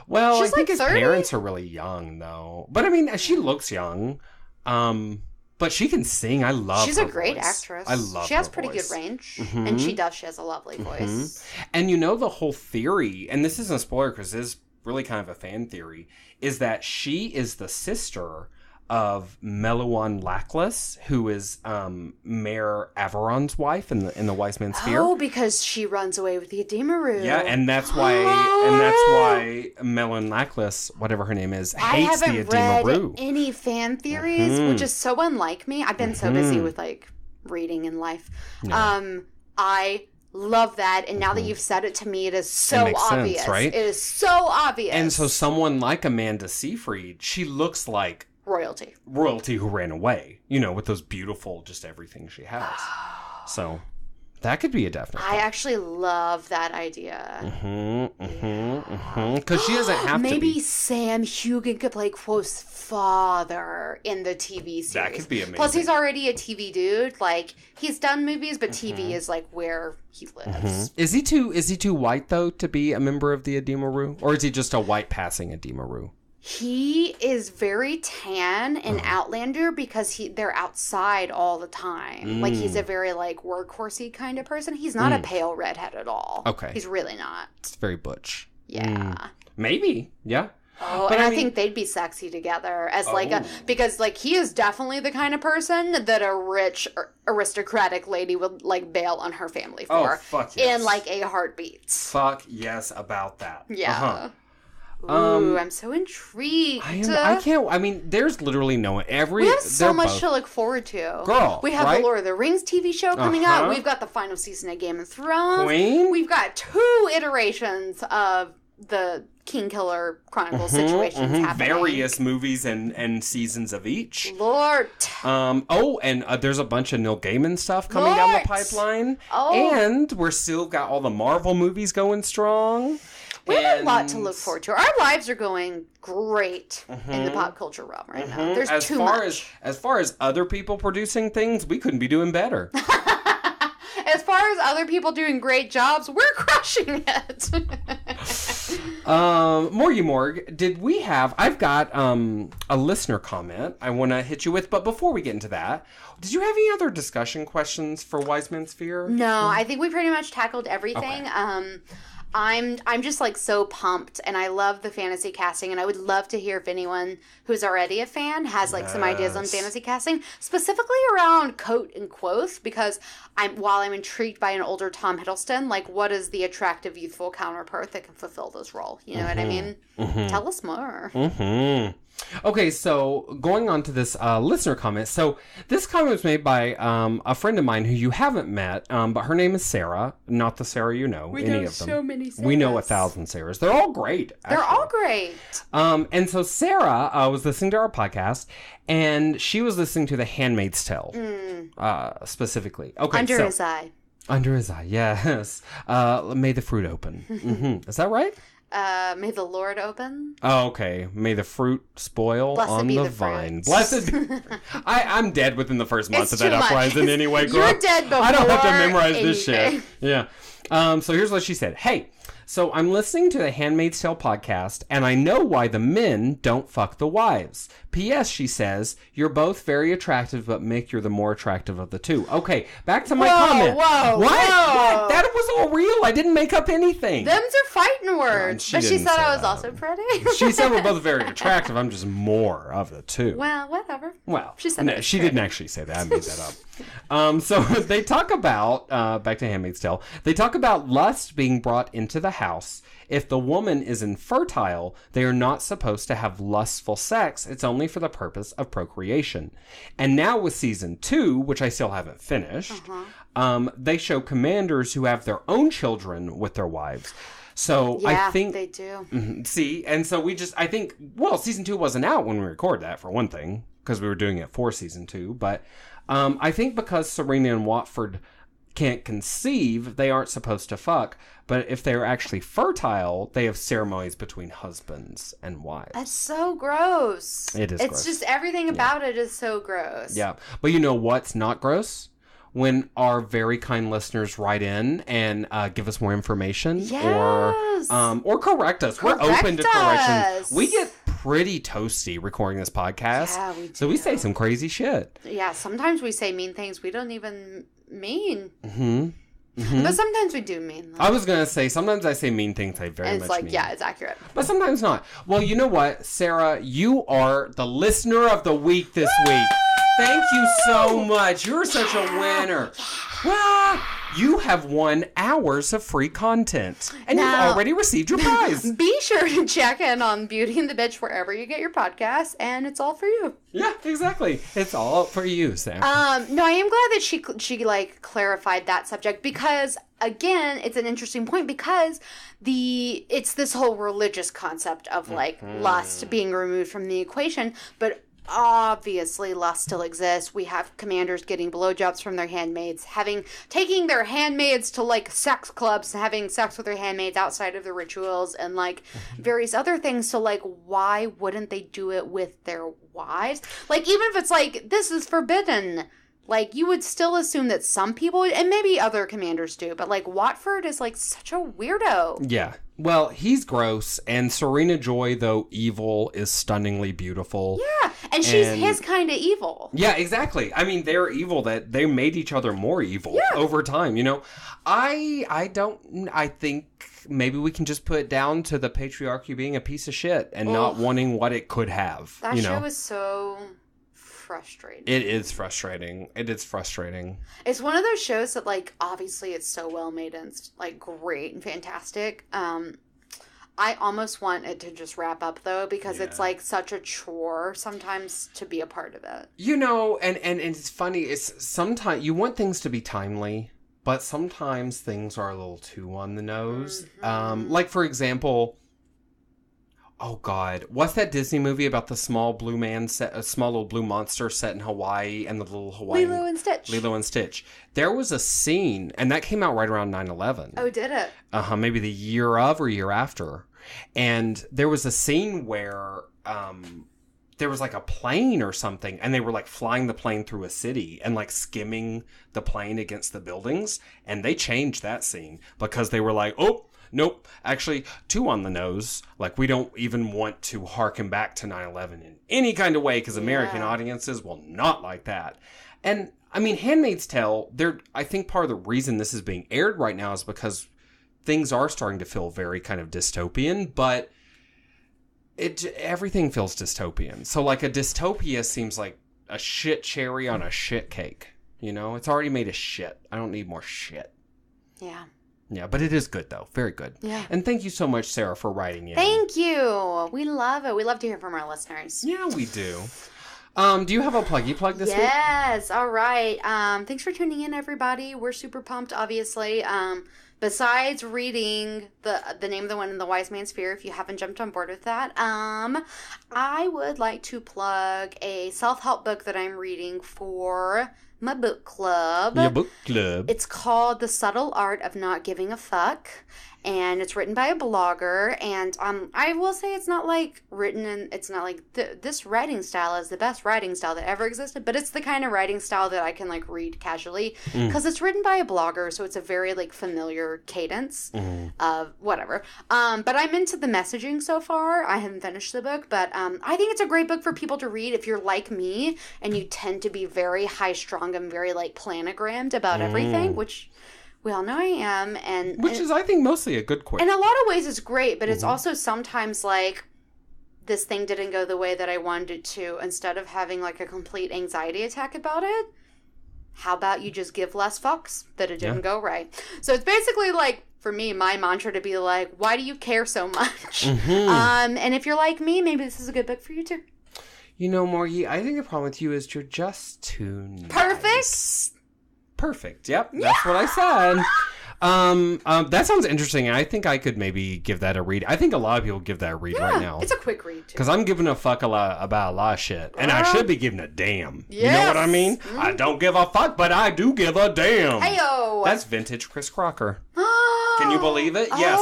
Well, I think his parents are really young, though. But, I mean, she looks young. But she can sing. I love her She's a great actress. I love her She has pretty voice. good range. And she has a lovely voice. And you know the whole theory, and this isn't a spoiler because this is really kind of a fan theory, is that she is the sister of Meluan Lackless, who is Mayor Averon's wife in the Wise Man's Fear. Oh, because she runs away with the Ademaru. Yeah, and that's why Meluan Lackless, whatever her name is, hates the Ademaru. I haven't read any fan theories, which is so unlike me. I've been so busy with like reading in life. No. I love that, and now that you've said it to me, it is so obvious. Sense, right? It is so obvious. And so someone like Amanda Seyfried, she looks like royalty who ran away, with those beautiful, just everything she has. So that could be a definite. I actually love that idea. Because she doesn't have to be. Maybe Sam Hugan could play Quothe's father in the TV series. That could be amazing. Plus, he's already a TV dude. Like, he's done movies, but TV is like where he lives. Is he too white though to be a member of the Ademaru, or is he just a white passing Ademaru? He is very tan in Outlander because they're outside all the time. Like, he's a very, like, workhorsey kind of person. He's not a pale redhead at all. Okay. He's really not. It's very butch. Yeah. Maybe. Yeah. Oh, but and I think they'd be sexy together as because like he is definitely the kind of person that a rich aristocratic lady would like bail on her family for. Oh, fuck yes. In like a heartbeat. Fuck yes about that. Yeah. Ooh, I'm so intrigued. I mean, there's literally we have so much to look forward to. Girl, we have the Lord of the Rings TV show coming out. We've got the final season of Game of Thrones. Queen. We've got 2 iterations of the Kingkiller Chronicle situations happening. Various movies and seasons of each. Lord. And there's a bunch of Neil Gaiman stuff coming down the pipeline. Oh. And we're still got all the Marvel movies going strong. We have a lot to look forward to. Our lives are going great in the pop culture realm right now. There's too much. As far as other people producing things, we couldn't be doing better. As far as other people doing great jobs, we're crushing it. Morgy Morg, I've got a listener comment I want to hit you with, but before we get into that, did you have any other discussion questions for Wise Men's Fear? No, I think we pretty much tackled everything. Okay. I'm just like so pumped, and I love the fantasy casting, and I would love to hear if anyone who's already a fan has like some ideas on fantasy casting, specifically around Kvothe and Kvothe, because while I'm intrigued by an older Tom Hiddleston, like what is the attractive youthful counterpart that can fulfill this role? You know what I mean? Tell us more. Okay, so going on to this listener comment. So this comment was made by a friend of mine who you haven't met, but her name is Sarah, not the Sarah you know. We any know of them. so many Sarahs. We know 1,000 Sarahs. They're all great. Actually. They're all great. And so Sarah was listening to our podcast, and she was listening to The Handmaid's Tale, specifically. Okay, Under his eye. Under his eye, yes. May the fruit open. Is that right? May the Lord open. Oh, okay. May the fruit spoil Blessed on the vine. Blessed be. I'm dead within the first month of that uprising anyway, girl. You're dead before I don't have to memorize anything. this shit. Yeah. So here's what she said. Hey, so I'm listening to the Handmaid's Tale podcast, and I know why the men don't fuck the wives. P.S. She says, you're both very attractive, but Mick, you're the more attractive of the two. Okay, back to my comment. Whoa, what? whoa. That was all real. I didn't make up anything. Them's are fighting words. But she said I was also pretty. She said we're both very attractive. I'm just more of the two. Well, whatever. Well, she said no, she didn't actually say that. I made that up. So they talk about, back to Handmaid's Tale, they talk about lust being brought into the house. If the woman is infertile, they are not supposed to have lustful sex. It's only for the purpose of procreation. And now with season 2, which I still haven't finished, they show commanders who have their own children with their wives. So yeah, I think they do. See, and so season 2 wasn't out when we recorded that, for one thing, because we were doing it for season 2. But I think because Serena and Watford can't conceive, they aren't supposed to fuck. But if they're actually fertile, they have ceremonies between husbands and wives. That's so gross. It is gross. It's just everything about it is so gross. Yeah. But you know what's not gross? When our very kind listeners write in and give us more information or correct us. We're open to correction. We get pretty toasty recording this podcast. Yeah, we do. So we say some crazy shit. Yeah, sometimes we say mean things we don't even mean. But sometimes we do mean them. I was going to say, sometimes I say mean things I very much mean. Yeah, it's accurate. But sometimes not. Well, you know what, Sarah? You are the listener of the week this week. Thank you so much. You're such a winner. you have won hours of free content. And you've already received your prize. Be sure to check in on Beauty and the Bitch wherever you get your podcasts, and it's all for you. Yeah, exactly. It's all for you, Sam. No, I am glad that she like clarified that subject, because again, it's an interesting point, because it's this whole religious concept of like lust being removed from the equation, but obviously lust still exists. We have commanders getting blowjobs from their handmaids, taking their handmaids to like sex clubs, having sex with their handmaids outside of the rituals, and like various other things. So like, why wouldn't they do it with their wives? Like, even if it's like, this is forbidden, like, you would still assume that some people, and maybe other commanders do, but like, Watford is like such a weirdo. Yeah. Well, he's gross, and Serena Joy, though evil, is stunningly beautiful. Yeah, and she's his kind of evil. Yeah, exactly. I mean, they're evil, that they made each other more evil over time, you know? I think maybe we can just put it down to the patriarchy being a piece of shit and not wanting what it could have. That show was so frustrating. It is frustrating. It's one of those shows that, like, obviously it's so well made and, like, great and fantastic. I almost want it to just wrap up, though, because it's, like, such a chore sometimes to be a part of it. You know, and it's funny, it's sometimes you want things to be timely, but sometimes things are a little too on the nose. Like, for example, oh God, what's that Disney movie about the small blue man a small little blue monster set in Hawaii, and the little Hawaiian... Lilo and Stitch. There was a scene, and that came out right around 9/11. Oh, did it? Maybe the year of or year after. And there was a scene where there was like a plane or something, and they were like flying the plane through a city and like skimming the plane against the buildings, and they changed that scene because they were like, oh, nope, actually, too on the nose. Like, we don't even want to harken back to 9/11 in any kind of way, because American audiences will not like that. And, I mean, Handmaid's Tale, I think part of the reason this is being aired right now is because things are starting to feel very kind of dystopian, but everything feels dystopian. So, like, a dystopia seems like a shit cherry on a shit cake. You know? It's already made of shit. I don't need more shit. Yeah. Yeah, but it is good, though. Very good. Yeah. And thank you so much, Sarah, for writing in. Thank you. We love it. We love to hear from our listeners. Yeah, we do. Do you have a pluggy plug this week? Yes. All right. Thanks for tuning in, everybody. We're super pumped, obviously. Besides reading the Name of the Wind and the Wise Man's Fear, if you haven't jumped on board with that, I would like to plug a self-help book that I'm reading for my book club. Your book club. It's called The Subtle Art of Not Giving a Fuck, and it's written by a blogger, and I will say it's not like it's not like this writing style is the best writing style that ever existed, but it's the kind of writing style that I can like read casually, because it's written by a blogger, so it's a very like familiar cadence of whatever. But I'm into the messaging so far. I haven't finished the book, but I think it's a great book for people to read if you're like me and you tend to be very high strung and very like planogrammed about everything, which we all know I am. Which is, I think, mostly a good quote. In a lot of ways it's great, but it's also sometimes like, this thing didn't go the way that I wanted it to. Instead of having like a complete anxiety attack about it, how about you just give less fucks that it didn't go right? So it's basically like, for me, my mantra to be like, why do you care so much? And if you're like me, maybe this is a good book for you too. You know, Morgie, I think the problem with you is you're just too nice. Perfect. Yep, that's what I said. That sounds interesting, and I think I could maybe give that a read. I think a lot of people give that a read right now. It's a quick read, too. Because I'm giving a fuck about a lot of shit, and I should be giving a damn. Yes. You know what I mean? I don't give a fuck, but I do give a damn. Heyo! That's vintage Chris Crocker. Can you believe it? Yes,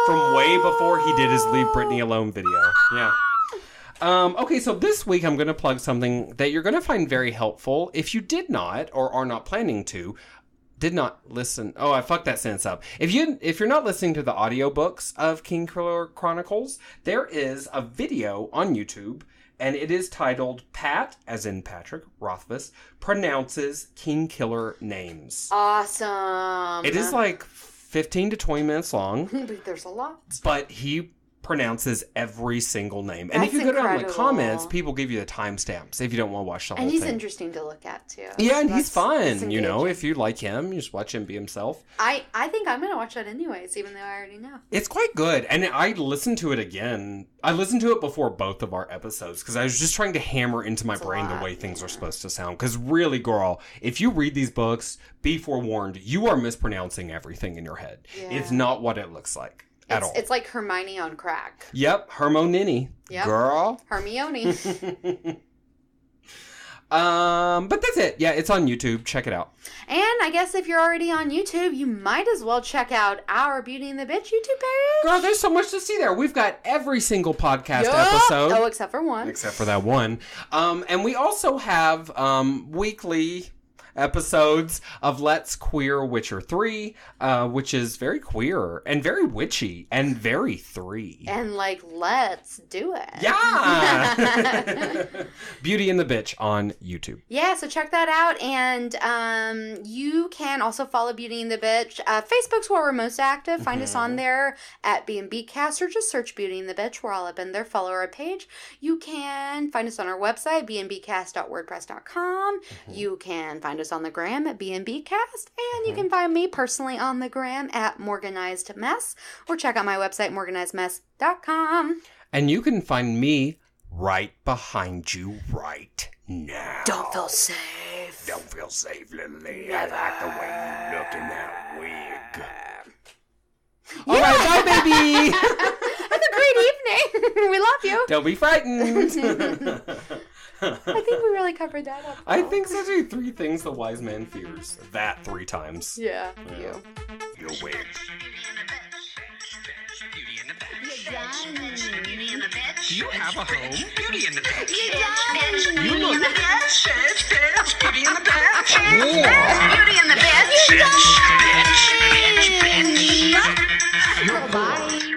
from way before he did his Leave Britney Alone video. Yeah. Okay, so this week I'm going to plug something that you're going to find very helpful if you did not, or are not planning to, did not listen. Oh, I fucked that sentence up. If you're not listening to the audiobooks of Kingkiller Chronicles, there is a video on YouTube, and it is titled Pat, as in Patrick Rothfuss, pronounces Kingkiller names. Awesome. It is like 15 to 20 minutes long. There's a lot. But he pronounces every single name. And That's if you go down in the incredible. comments, people give you the timestamps if you don't want to watch the whole And thing. he's interesting to look at, too. Yeah, and he's It's fun. You know, engaging. if you like him, you just watch him be himself. I think I'm going to watch that anyways, even though I already know. It's quite good. And I listened to it again. I listened to it before both of our episodes because I was just trying to hammer into my brain the way things are supposed to sound. Because really, girl, if you read these books, be forewarned, you are mispronouncing everything in your head. Yeah. It's not what it looks like at all. It's like Hermione on crack. Yep, Hermione. Yep. Girl. Hermione. But that's it. Yeah, it's on YouTube. Check it out. And I guess if you're already on YouTube, you might as well check out our Beauty and the Bitch YouTube page. Girl, there's so much to see there. We've got every single podcast Yup. episode. Oh, except for one. Except for that one. And we also have weekly episodes of Let's Queer Witcher 3, which is very queer and very witchy and very 3. And like, let's do it. Yeah! Beauty and the Bitch on YouTube. Yeah, so check that out. And you can also follow Beauty and the Bitch. Facebook's where we're most active. Find us on there at B&Bcast or just search Beauty and the Bitch. We're all up in there. Follow our page. You can find us on our website, bnbcast.wordpress.com. You can find us on the gram at bnbcast. And you can find me personally on the gram at Morganized Mess. Or check out my website, morganizedmess.com. And you can find me right behind you right now. Don't feel safe. Don't feel safe, little lady. I like the way you look in that wig. All right, bye, baby. Have a great evening. We love you. Don't be frightened. I think we really covered that up. I think so too. 3 things the wise man fears. That 3 times. Yeah, Yeah. Your wig. Do you have a home? Beauty and the Bitch. You look. Bitch, Beauty and the Bitch. Beauty and the Bitch. Bitch. Bye.